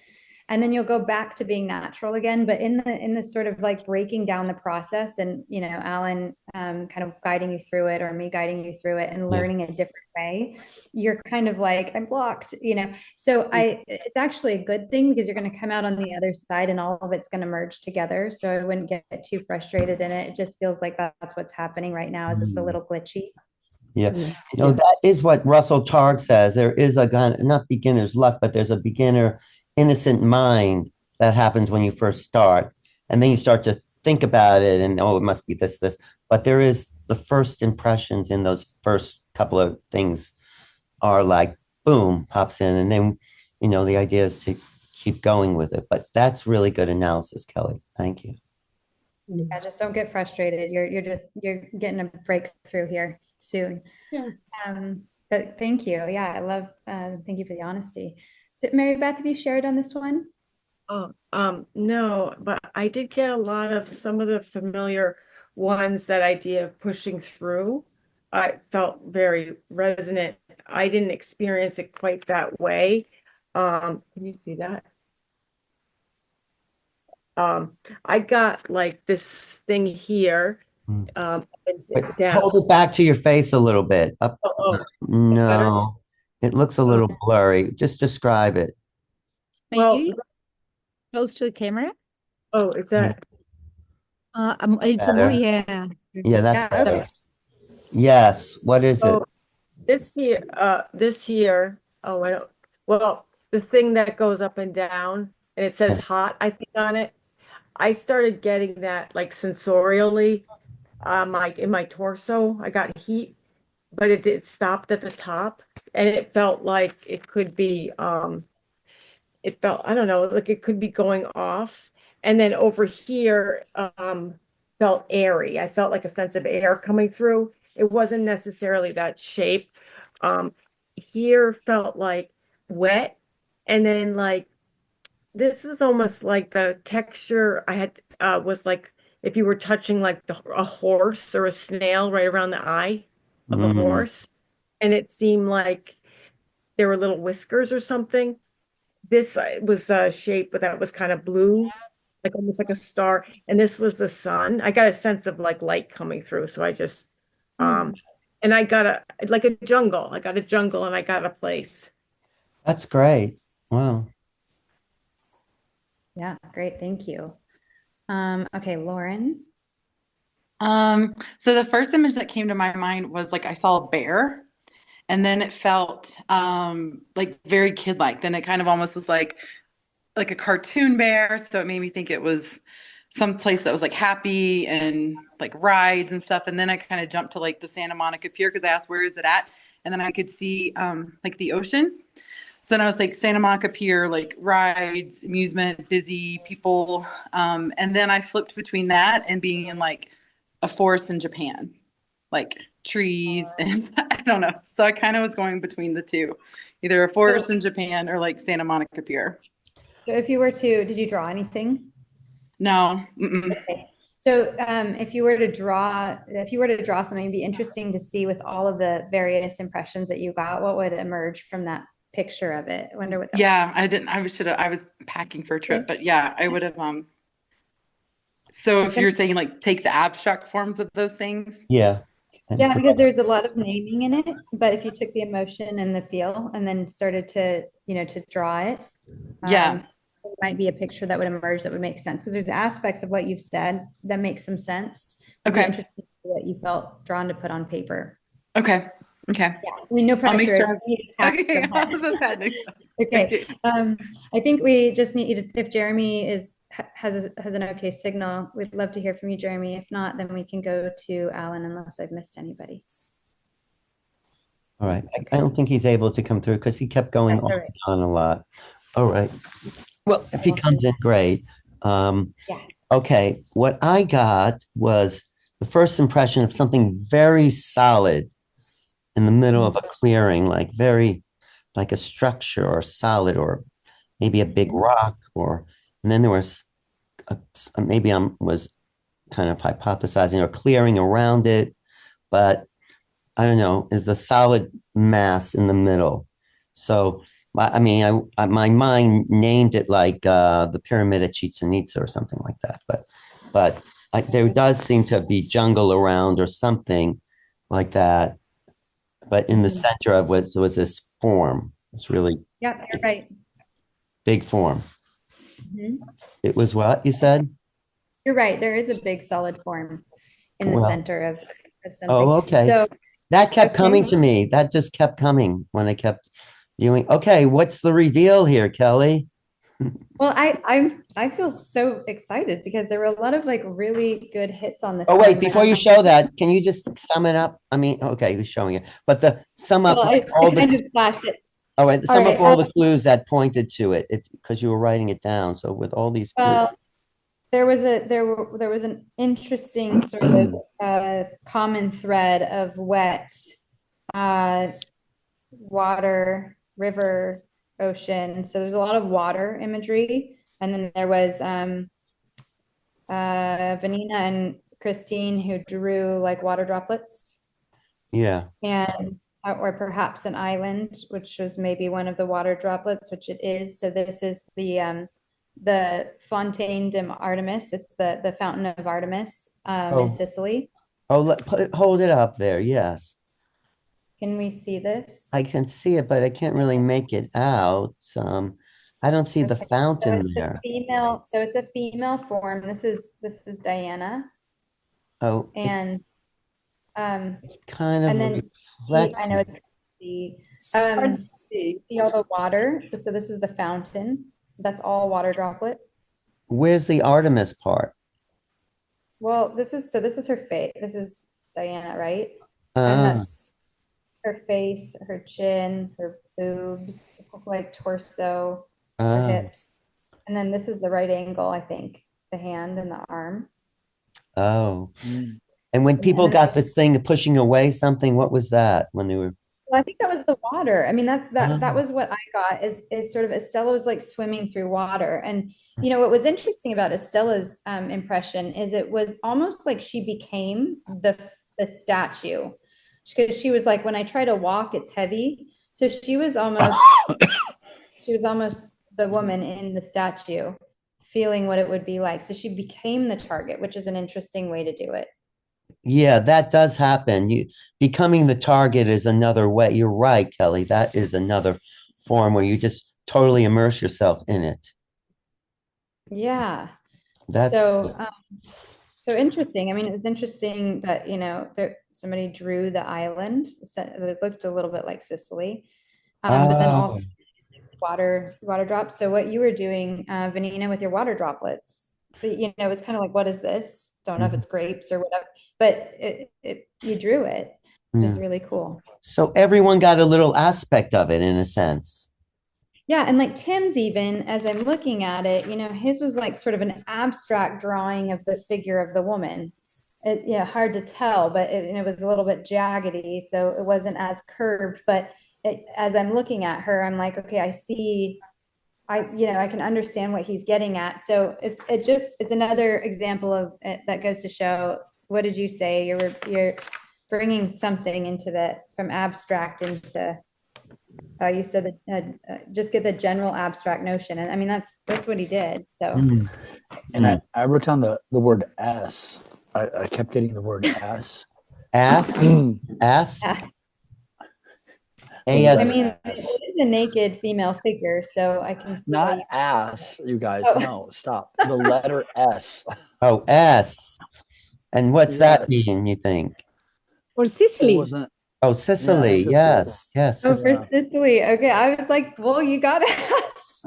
And then you'll go back to being natural again. But in the sort of like breaking down the process, and you know, Alan kind of guiding you through it, or me guiding you through it, and learning a different way, you're kind of like, I'm blocked, you know. So it's actually a good thing, because you're going to come out on the other side and all of it's going to merge together. So I wouldn't get too frustrated in it. It just feels like that's what's happening right now, is it's a little glitchy. Yeah. You know, that is what Russell Targ says. There is a kind of, not beginner's luck, but there's a beginner innocent mind that happens when you first start. And then you start to think about it and, oh, it must be this. But there is the first impressions in those first couple of things are like, boom, pops in. And then, you know, the idea is to keep going with it. But that's really good analysis, Kelly. Thank you. Yeah, just don't get frustrated. You're getting a breakthrough here soon. Yeah. But thank you. Yeah, I love, thank you for the honesty. Mary Beth, have you shared on this one? Oh, no, but I did get a lot of some of the familiar ones. That idea of pushing through, I felt very resonant. I didn't experience it quite that way. Can you see that? I got like this thing here. Hold it back to your face a little bit. Up. No, it looks a little blurry. Just describe it. Maybe close to the camera. Oh, is that? A little more, yeah. Yeah, that's better. Yes. What is it? This here. Oh, I don't. Well, the thing that goes up and down, and it says hot, I think, on it. I started getting that like sensorially, in my torso. I got heat, but it stopped at the top, and it felt like it could be, it felt, I don't know, like it could be going off. And then over here, felt airy. I felt like a sense of air coming through. It wasn't necessarily that shape. Here felt like wet. And then like, this was almost like the texture I had, was like if you were touching like a horse or a snail right around the eye of the horse. And it seemed like there were little whiskers or something. This was a shape that was kind of blue, like almost like a star. And this was the sun. I got a sense of like light coming through. So I just, and I got a jungle. I got a jungle and I got a place. That's great. Wow. Yeah, great. Thank you. Okay, Lauren. So the first image that came to my mind was like I saw a bear, and then it felt like very kid-like. Then it kind of almost was like a cartoon bear, so it made me think it was some place that was like happy and like rides and stuff. And then I kind of jumped to like the Santa Monica Pier because I asked where is it at, and then I could see like the ocean. So then I was like Santa Monica Pier, like rides, amusement, busy people. And then I flipped between that and being in like a forest in Japan, like trees and I don't know. So I kind of was going between the two, either a forest in Japan or like Santa Monica Pier. So if you were to, did you draw anything? No. Mm-mm. Okay. So if you were to draw something, it'd be interesting to see with all of the various impressions that you got, what would emerge from that picture of it. I wonder what that Yeah, I didn't. I was packing for a trip, but yeah, I would have. So if you're saying like take the abstract forms of those things, Yeah. Yeah, because there's a lot of naming in it, but if you took the emotion and the feel and then started to, to draw it, yeah, it might be a picture that would emerge that would make sense because there's aspects of what you've said that make some sense. It'd be okay, interesting to see what you felt drawn to put on paper. okay, okay. Yeah, I mean, no I'll make pressure. sure. Okay, I'll put that next time. Okay. I think we just need you to, if Jeremy has an okay signal, we'd love to hear from you, Jeremy. If not, then we can go to Alan unless I've missed anybody. All right. I don't think he's able to come through because he kept going That's off all right. and on a lot. All right. Well, if he comes in, great. Yeah. Okay. What I got was the first impression of something very solid in the middle of a clearing, like like a structure or solid or maybe a big rock and then there was maybe I was kind of hypothesizing or clearing around it, but I don't know, is the solid mass in the middle. So, I mean, my mind named it like the Pyramid at Chichen Itza or something like that. But there does seem to be jungle around or something like that. But in the center of it was this form. It's really Yeah, you're right. big form. Mm-hmm. It was what you said? You're right. There is a big solid form in the center of something. Oh, okay. So that kept coming to me. That just kept coming when I kept viewing. Okay, what's the reveal here, Kelly? Well, I feel so excited because there were a lot of like really good hits on this. Oh, wait, before you show that, can you just sum it up? I mean, okay, who's showing it? But sum up all the all right, sum up all the clues that pointed to it because you were writing it down. So with all these clues. There was an interesting sort of common thread of wet, water, river, ocean. So there's a lot of water imagery, and then there was Vanina and Christine who drew like water droplets. Yeah. And or perhaps an island, which was maybe one of the water droplets, which it is. So this is the Fontaine de Artemis. It's the Fountain of Artemis in Sicily. Oh, hold it up there. Yes. Can we see this? I can see it, but I can't really make it out. I don't see the fountain there. So it's a female form. This is Diana. Oh, and it's kind of and then I know it's hard to see. See all the water. So this is the fountain. That's all water droplets. Where's the Artemis part? Well, this is her face. This is Diana, right? And that's her face, her chin, her boobs, like torso, her hips. And then this is the right angle, I think, the hand and the arm. Oh. And when people got this thing pushing away something, what was that when they were? Well, I think that was the water. I mean, that was what I got is sort of Estella was like swimming through water. And, what was interesting about Estella's impression is it was almost like she became the statue. Because she was like, when I try to walk, it's heavy. So she was almost the woman in the statue feeling what it would be like. So she became the target, which is an interesting way to do it. Yeah, that does happen. You becoming the target is another way. You're right, Kelly. That is another form where you just totally immerse yourself in it. Yeah. That's So interesting. I mean, it's interesting that, somebody drew the island. It looked a little bit like Sicily. But then also water drops. So what you were doing, Vanina, with your water droplets, it was kind of like, what is this? Don't know if it's grapes or whatever, but you drew it. It was really cool. So everyone got a little aspect of it in a sense. Yeah, and like Tim's, even as I'm looking at it, his was like sort of an abstract drawing of the figure of the woman. Hard to tell, but it was a little bit jaggedy, so it wasn't as curved. But as I'm looking at her, I'm like, okay, I see. I can understand what he's getting at. So it's another example of it that goes to show. What did you say? You're bringing something into that, from abstract into. You said that just get the general abstract notion, and I mean that's what he did. So, and I wrote down the word S. I kept getting the word S. Ass, ass. yeah. A-S. I mean, it is a naked female figure, so I can see not ass. You guys, no, stop. The letter S. Oh, S. And what's that mean? You think? Or Sicily. Oh, Sicily. Yes, yes. Oh, for Sicily. Okay, I was like, well, you got S.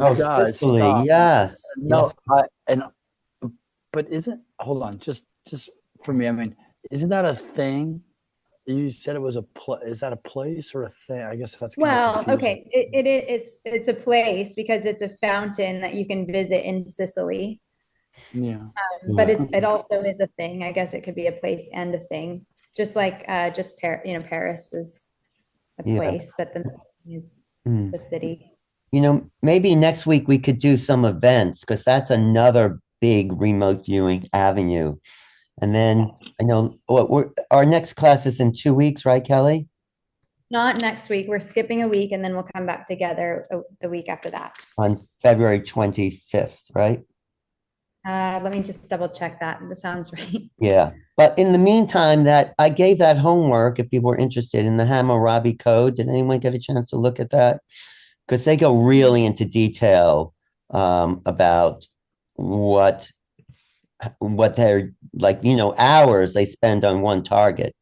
Oh, Sicily. Stop. Yes. No, yes. But isn't, hold on, just for me, I mean, isn't that a thing? You said it was is that a place or a thing? I guess that's well, okay. It's a place because it's a fountain that you can visit in Sicily. Yeah. But it also is a thing. I guess it could be a place and a thing. Just like Paris is a place, but the is the city. Maybe next week we could do some events, because that's another big remote viewing avenue. And then I know our next class is in 2 weeks, right, Kelly? Not next week. We're skipping a week, and then we'll come back together the week after that. On February 25th, right? Let me just double check that. That sounds right. Yeah. But in the meantime, that I gave that homework, if people were interested, in the Hammurabi Code. Did anyone get a chance to look at that? Because they go really into detail about what they're like, hours they spend on one target.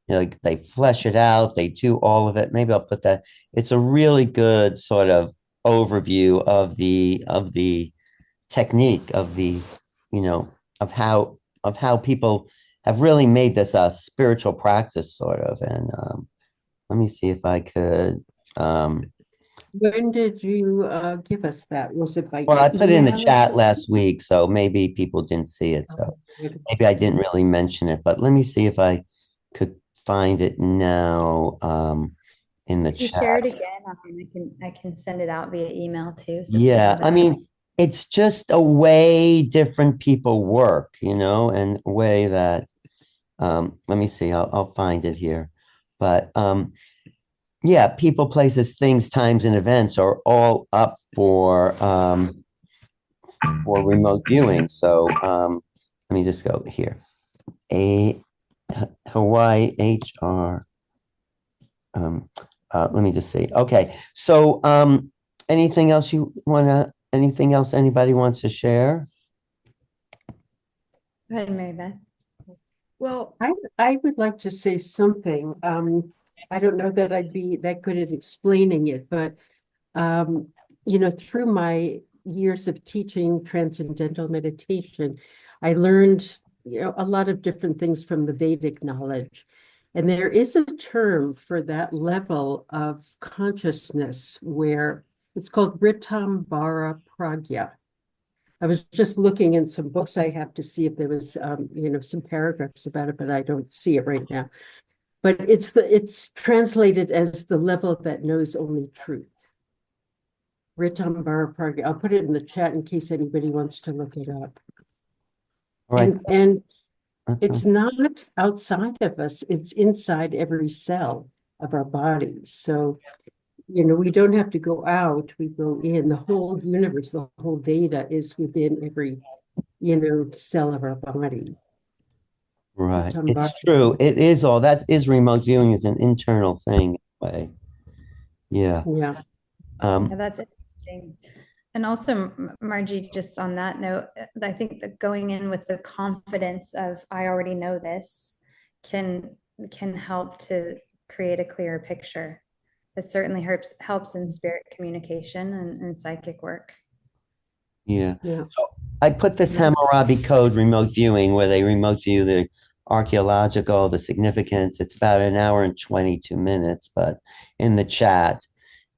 They flesh it out, they do all of it. Maybe I'll put that. It's a really good sort of overview of the technique of the, of how people have really made this a spiritual practice, sort of. And let me see if I could. When did you give us that? Was it by Well, I put it in the email? chat last week, so maybe people didn't see it. So maybe I didn't really mention it, but let me see if I could find it now in the If you chat. share it again, I can send it out via email too. So Yeah, I mean, it's just a way different people work, and a way that let me see, I'll find it here. But yeah, people, places, things, times, and events are all up for remote viewing. So let me just go here. Hawaii HR. Let me just see. Okay. So anything else anybody wants to share? Go ahead, Mary Beth. Well, I would like to say something. I don't know that I'd be that good at explaining it, but through my years of teaching transcendental meditation, I learned a lot of different things from the Vedic knowledge. And there is a term for that level of consciousness where it's called Ritambara Pragya. I was just looking in some books I have to see if there was, some paragraphs about it, but I don't see it right now. But it's translated as the level that knows only truth. Ritambara Pragya. I'll put it in the chat in case anybody wants to look it up. All right. And it's not outside of us. It's inside every cell of our body. So, we don't have to go out. We go in. The whole universe, the whole data is within every, cell of our body. Right. come It's by. true. It is all that is remote viewing is an internal thing. Way. Yeah. Yeah. Yeah, that's interesting. And also, Margie, just on that note, I think that going in with the confidence of I already know this can help to create a clearer picture. It certainly helps in spirit communication and psychic work. Yeah. Yeah. So I put this Hammurabi Code remote viewing where they remote view the archaeological, the significance. It's about an hour and 22 minutes, but in the chat,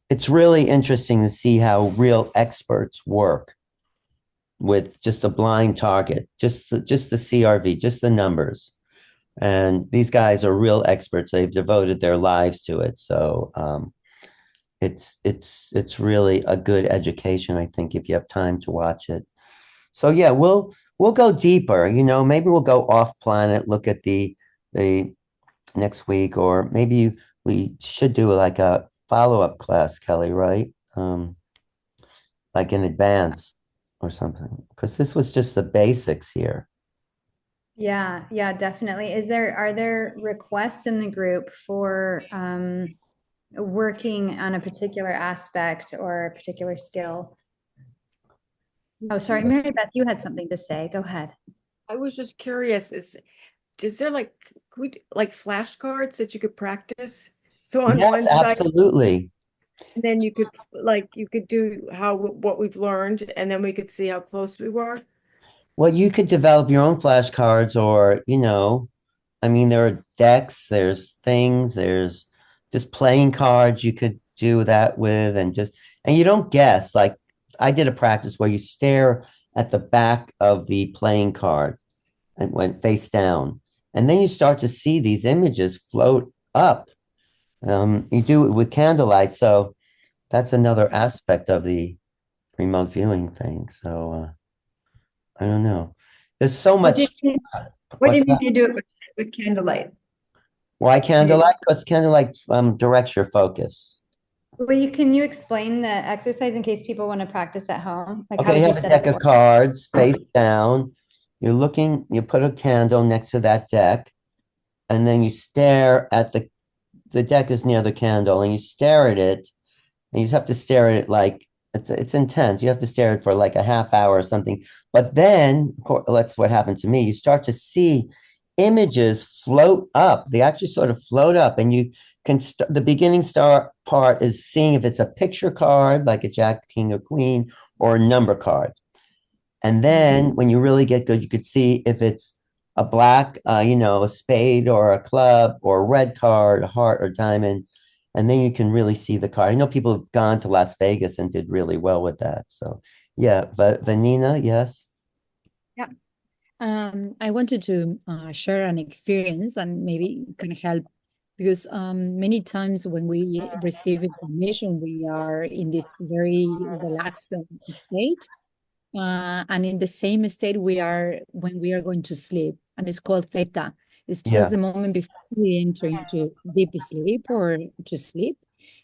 it's really interesting to see how real experts work with just a blind target, just the CRV, just the numbers. And these guys are real experts. They've devoted their lives to it. So it's really a good education, I think, if you have time to watch it. So yeah, we'll go deeper. Maybe we'll go off planet, look at the next week, or maybe we should do like a follow-up class, Kelly, right? Like in advance or something, because this was just the basics here. Yeah, definitely. Are there requests in the group for working on a particular aspect or a particular skill? Oh, sorry, Mary Beth, you had something to say. Go ahead. I was just curious, is there like flashcards that you could practice? So on one Yes, side, absolutely. then you could do what we've learned, and then we could see how close we were. Well, you could develop your own flashcards, or I mean, there are decks, there's things, there's just playing cards you could do that with, and you don't guess. Like I did a practice where you stare at the back of the playing card and went face down, and then you start to see these images float up. You do it with candlelight, so that's another aspect of the remote viewing thing. So I don't know. There's so What do much. you mean, what do you mean you do it with candlelight? Why candlelight? Because candlelight directs your focus. Well, can you explain the exercise in case people want to practice at home? Like, how Okay, you would have you a set deck up? of cards face down. You put a candle next to that deck, and then you stare at the deck is near the candle, and you stare at it, and you just have to stare at it like it's intense. You have to stare at it for like a half hour or something. But then, that's what happened to me. You start to see images float up. They actually sort of float up, and you can the beginning part is seeing if it's a picture card, like a Jack, King, or Queen, or a number card. And then when you really get good, you could see if it's a black, a spade or a club, or a red card, a heart or diamond. And then you can really see the card. I know people have gone to Las Vegas and did really well with that. So yeah, but Vanina, yes. Yeah. I wanted to share an experience and maybe it can help because many times when we receive information, we are in this very relaxed state. And in the same state we are when we are going to sleep, and it's called theta. It's just the moment before we enter into deep sleep or to sleep.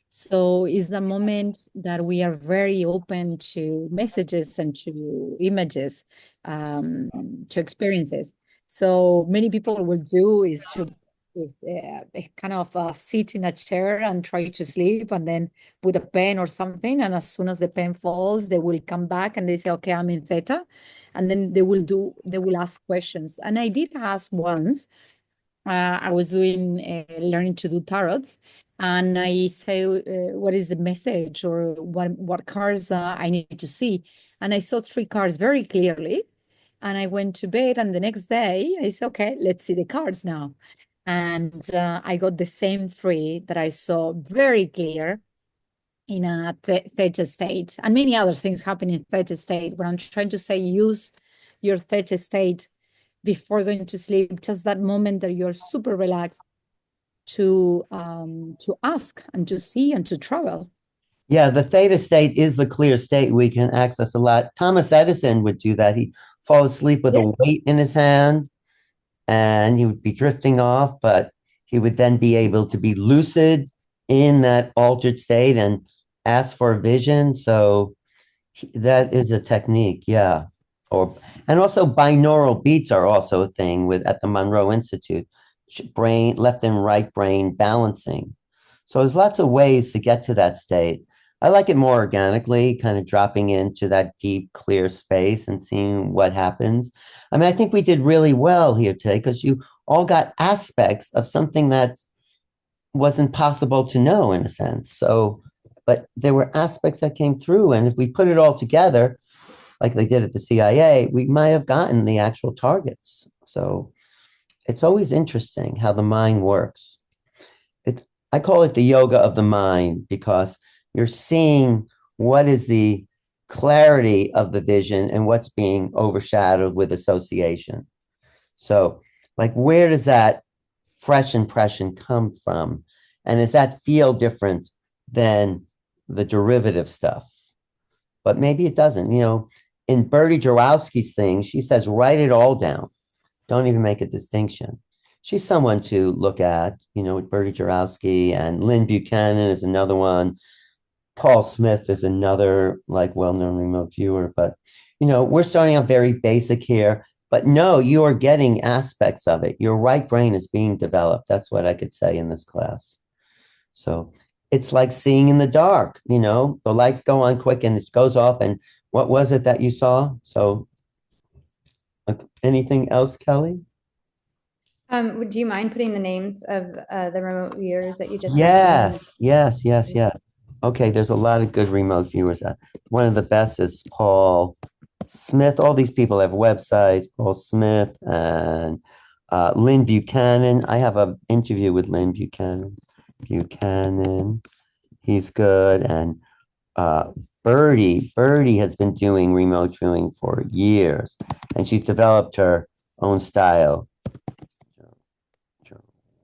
So it's the moment that we are very open to messages and to images, to experiences. So many people will do is to kind of sit in a chair and try to sleep and then put a pen or something. And as soon as the pen falls, they will come back and they say, okay, I'm in theta. And then they will ask questions. And I did ask once, I was learning to do tarots. And I say, what is the message or what cards I need to see? And I saw 3 cards very clearly. And I went to bed, and the next day I said, okay, let's see the cards now. And I got the same 3 that I saw very clear in a theta state. And many other things happen in theta state. But I'm trying to say, use your theta state before going to sleep, just that moment that you're super relaxed to ask and to see and to travel. Yeah, the theta state is the clear state we can access a lot. Thomas Edison would do that. He'd fall asleep with a weight in his hand and he would be drifting off, but he would then be able to be lucid in that altered state and ask for a vision. So that is a technique. Yeah. or and also binaural beats are also a thing with at the Monroe Institute, brain left and right brain balancing. So there's lots of ways to get to that state. I like it more organically, kind of dropping into that deep, clear space and seeing what happens. I mean, I think we did really well here today because you all got aspects of something that wasn't possible to know in a sense. So, but there were aspects that came through. And if we put it all together, like they did at the CIA, we might have gotten the actual targets. So it's always interesting how the mind works. I call it the yoga of the mind because you're seeing what is the clarity of the vision and what's being overshadowed with association. So, like, where does that fresh impression come from? And does that feel different than the derivative stuff? But maybe it doesn't. In Bertie Jarowski's thing, she says, write it all down. Don't even make a distinction. She's someone to look at, with Bertie Jarowski, and Lynn Buchanan is another one. Paul Smith is another well-known remote viewer. But, we're starting out very basic here. But no, you are getting aspects of it. Your right brain is being developed. That's what I could say in this class. So it's like seeing in the dark, the lights go on quick and it goes off. And what was it that you saw? So anything else, Kelly? Would you mind putting the names of the remote viewers that you just mentioned? Yes. Okay, there's a lot of good remote viewers. One of the best is Paul Smith. All these people have websites. Paul Smith and Lynn Buchanan. I have an interview with Lynn Buchanan. He's good. And Bertie has been doing remote viewing for years, and she's developed her own style.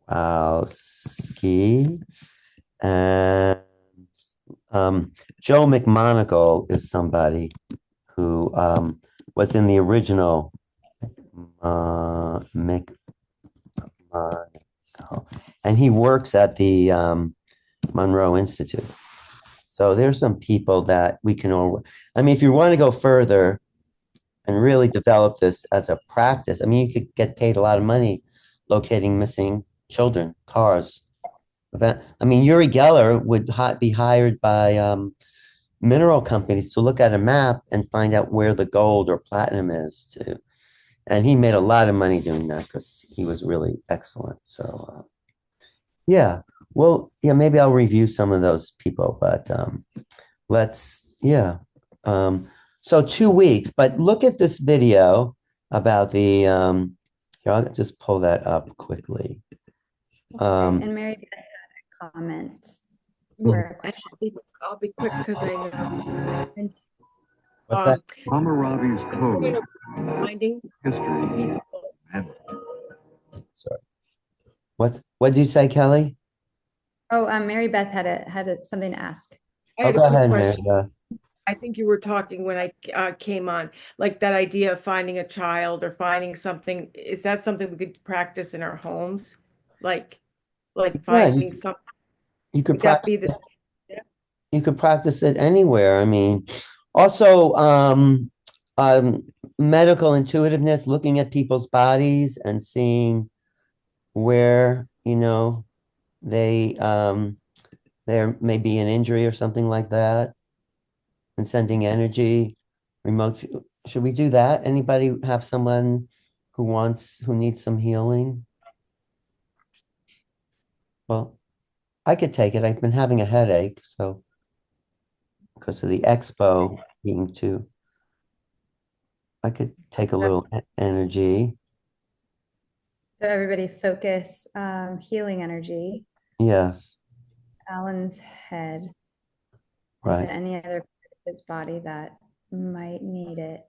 Jarowski. And Joe McMonagle is somebody who was in the original McMonagle, and he works at the Monroe Institute. So there's some people that we can all. I mean, if you want to go further and really develop this as a practice, I mean, you could get paid a lot of money locating missing children, cars. I mean, Uri Geller would be hired by mineral companies to look at a map and find out where the gold or platinum is. And he made a lot of money doing that because he was really excellent. So, yeah. Well, yeah, maybe I'll review some of those people, but so 2 weeks, but look at this video about the, here, I'll just pull that up quickly. And Mary had a comment. I'll be quick because I know. What's that? Hammurabi's code. Finding History. Sorry. What did you say, Kelly? Oh, Mary Beth had something to ask. Oh, go ahead, Mary Beth. I think you were talking when I came on, like that idea of finding a child or finding something. Is that something we could practice in our homes? Like finding something. You could practice it. You could practice it anywhere. I mean, also medical intuitiveness, looking at people's bodies and seeing where, there may be an injury or something like that, and sending energy, remote. Should we do that? Anybody have someone who needs some healing? Well, I could take it. I've been having a headache, so because of the expo being too, I could take a little energy. So everybody focus healing energy. Yes. Alan's head. Right. To any other part of his body that might need it.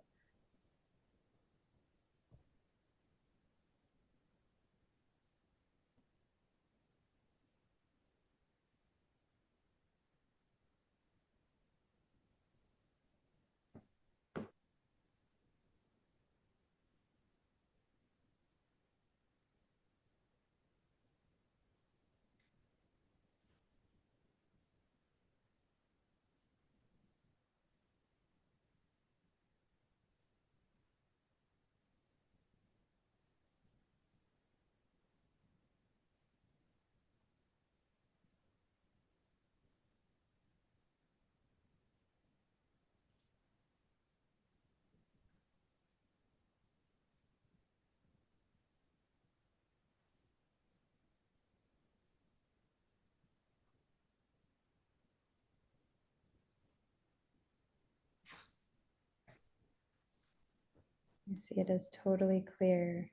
I see it as totally clear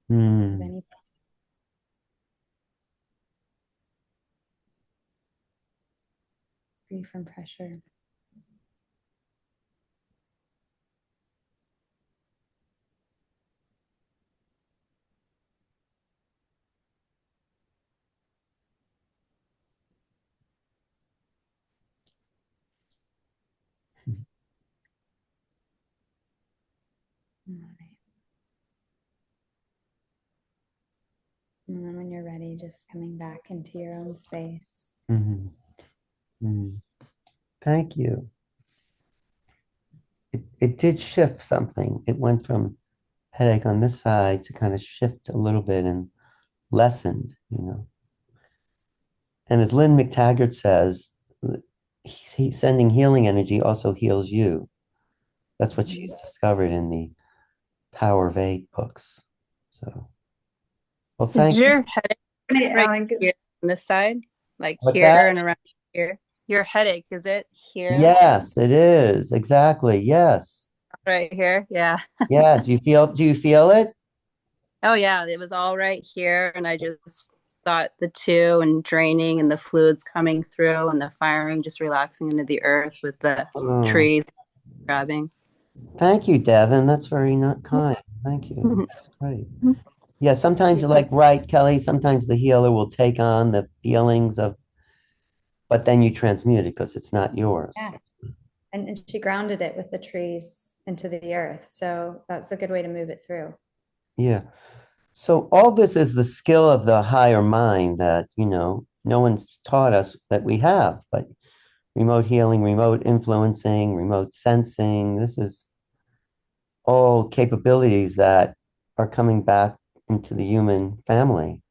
of Hmm. any free from pressure. All right. And then when you're ready, just coming back into your own space. Mhm. Mhm. Thank you. It did shift something. It went from headache on this side to kind of shift a little bit and lessened, you know. And as Lynn McTaggart says, he's sending healing energy also heals you. That's what she's discovered in the Power of Eight books. So, well, Is thank you. your headache Hey, right Alan, here on this side? Like What's here that? and around here? Your headache, is it here? Yes, it is. Exactly. Yes. Right here? Yeah. Yes. Do you feel it? Oh yeah, it was all right here. And I just thought the two and draining and the fluids coming through and the firing just relaxing into the earth with the Oh, trees grabbing. thank you, Devin. That's very not kind. Thank you. That's great. Yeah, sometimes like right, Kelly, sometimes the healer will take on the feelings of, but then you transmute it because it's not yours. Yeah. And she grounded it with the trees into the earth. So that's a good way to move it through. Yeah. So all this is the skill of the higher mind that, you know, no one's taught us that we have, but remote healing, remote influencing, remote sensing. This is all capabilities that are coming back into the human family.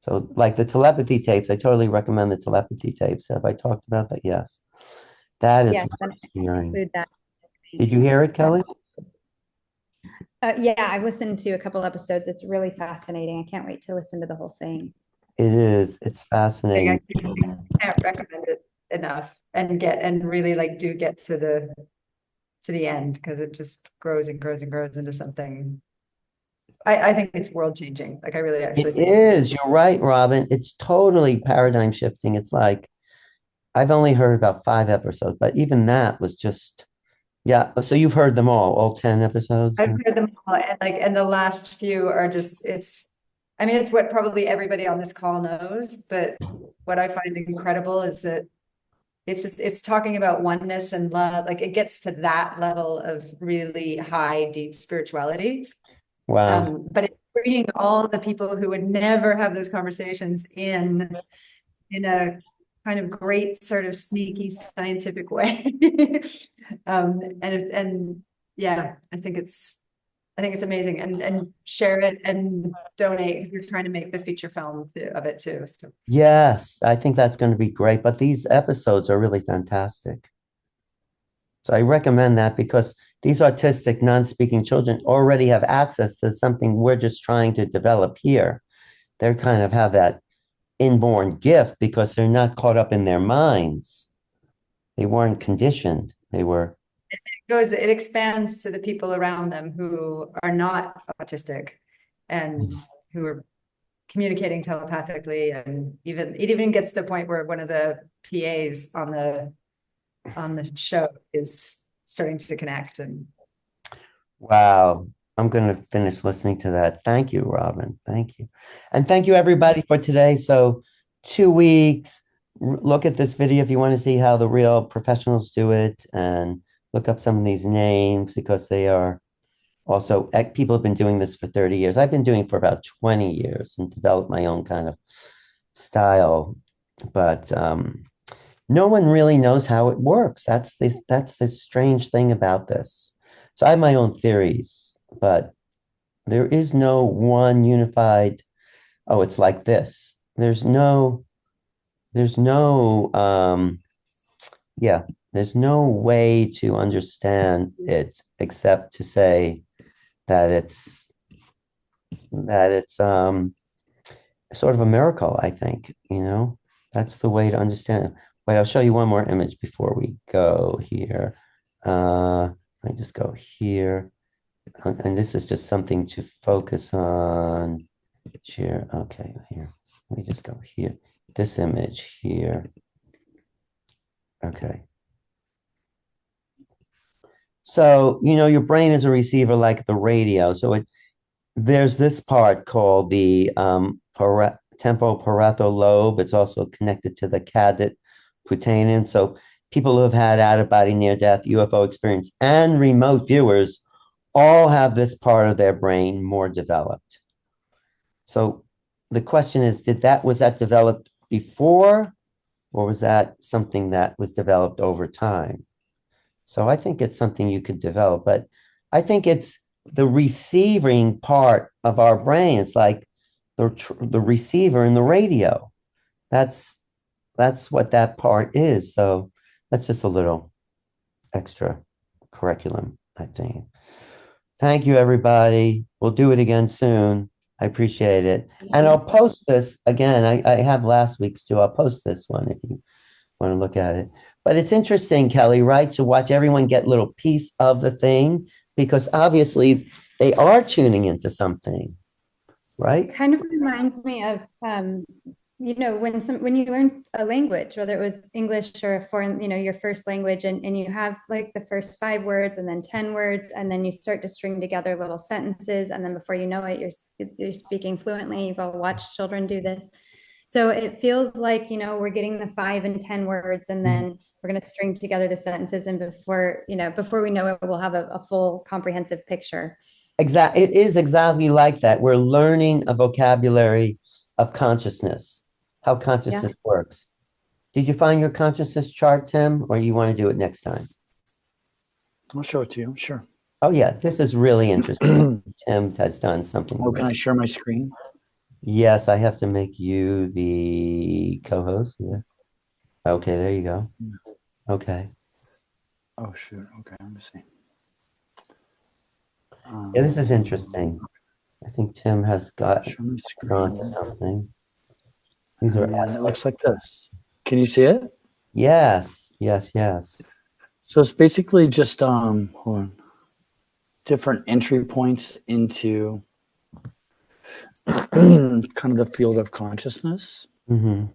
So, like the telepathy tapes, I totally recommend the telepathy tapes. Have I talked about that? Yes. That is Yes, and worth hearing. include that. Did you hear it, Kelly? Yeah, I've listened to a couple episodes. It's really fascinating. I can't wait to listen to the whole thing. It is. It's fascinating. I can't recommend it enough and really like do get to the end because it just grows and grows and grows into something. I think it's world changing. Like I really actually It think is. You're right, Robin. It's totally paradigm shifting. It's like I've only heard about 5 episodes, but even that was just, yeah. So you've heard them all 10 episodes? I've heard them all, and the last few are just I mean, it's what probably everybody on this call knows, but what I find incredible is that it's talking about oneness and love. Like it gets to that level of really high, deep spirituality. Wow. But it's bringing all the people who would never have those conversations in a kind of great sort of sneaky scientific way. And yeah, I think it's amazing and share it and donate because they're trying to make the feature film of it too. So Yes, I think that's going to be great. But these episodes are really fantastic. So I recommend that because these autistic, non-speaking children already have access to something we're just trying to develop here. They kind of have that inborn gift because they're not caught up in their minds. They weren't conditioned. They were. it expands to the people around them who are not autistic and who are communicating telepathically, and it even gets to the point where one of the PAs on the show is starting to connect. And Wow. I'm going to finish listening to that. Thank you, Robin. Thank you. And thank you, everybody, for today. So, 2 weeks. Look at this video if you want to see how the real professionals do it and look up some of these names because they are also people have been doing this for 30 years. I've been doing it for about 20 years and developed my own kind of style. But no one really knows how it works. That's the strange thing about this. So I have my own theories, but there is no one unified, oh, it's like this. There's no yeah, there's no way to understand it except to say that it's sort of a miracle, I think, you know. That's the way to understand it. Wait, I'll show you one more image before we go here. Let me just go here. And this is just something to focus on. Share. Okay, here. Let me just go here. This image here. Okay. So, your brain is a receiver like the radio. So there's this part called the tempoparietal lobe. It's also connected to the caudate putamen. So people who have had out-of-body near-death UFO experience and remote viewers all have this part of their brain more developed. So the question is, was that developed before, or was that something that was developed over time? So I think it's something you could develop, but I think it's the receiving part of our brain. It's like the receiver in the radio. That's what that part is. So that's just a little extra curriculum, I think. Thank you, everybody. We'll do it again soon. I appreciate it. And I'll post this again. I have last week's too. I'll post this one if you want to look at it. But it's interesting, Kelly, right? To watch everyone get a little piece of the thing, because obviously they are tuning into something, right? It kind of reminds me of when you learn a language, whether it was English or a foreign, your first language, and you have like the first 5 words and then 10 words, and then you start to string together little sentences, and then before you know it, you're speaking fluently. You've all watched children do this. So it feels like, we're getting the 5 and 10 words, and then we're going to string together the sentences, and before we know it, we'll have a full comprehensive picture. Exactly. It is exactly like that. We're learning a vocabulary of consciousness, how consciousness works. Did you find your consciousness chart, Tim, or you want to do it next time? I'll show it to you. Sure. Oh, yeah. This is really interesting. Tim has done something. Oh, can I share my screen? Yes, I have to make you the co-host. Yeah. Okay, there you go. Okay. Oh, shoot. Okay, let me see. Yeah, this is interesting. I think Tim has gone to something. These are. It looks like this. Can you see it? Yes, yes, yes. So it's basically just hold on, different entry points into kind of the field of consciousness. Mm-hmm.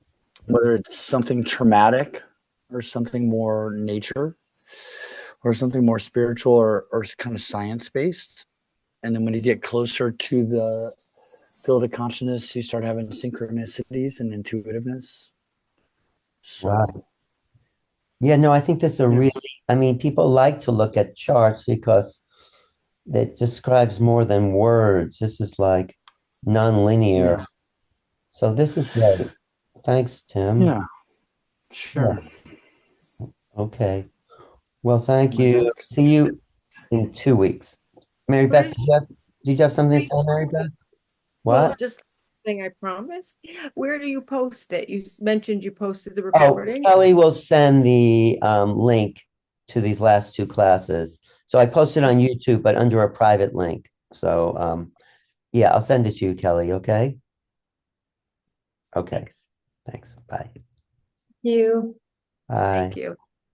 Whether it's something traumatic or something more nature or something more spiritual or kind of science-based. And then when you get closer to the field of consciousness, you start having synchronicities and intuitiveness. So, wow. Yeah, no, I think this is people like to look at charts because it describes more than words. This is like non-linear. Yeah. So this is great. Thanks, Tim. Yeah, sure. Yeah. Okay. Well, thank you. See you in 2 weeks. Mary Beth, did you have something to say, Mary Beth? What? Well, just thing I promised. Where do you post it? You mentioned you posted the recording. Oh, Kelly will send the link to these last 2 classes. So I posted on YouTube, but under a private link. So yeah, I'll send it to you, Kelly. Okay. Okay. Thanks. Bye. You. Bye. Thank you.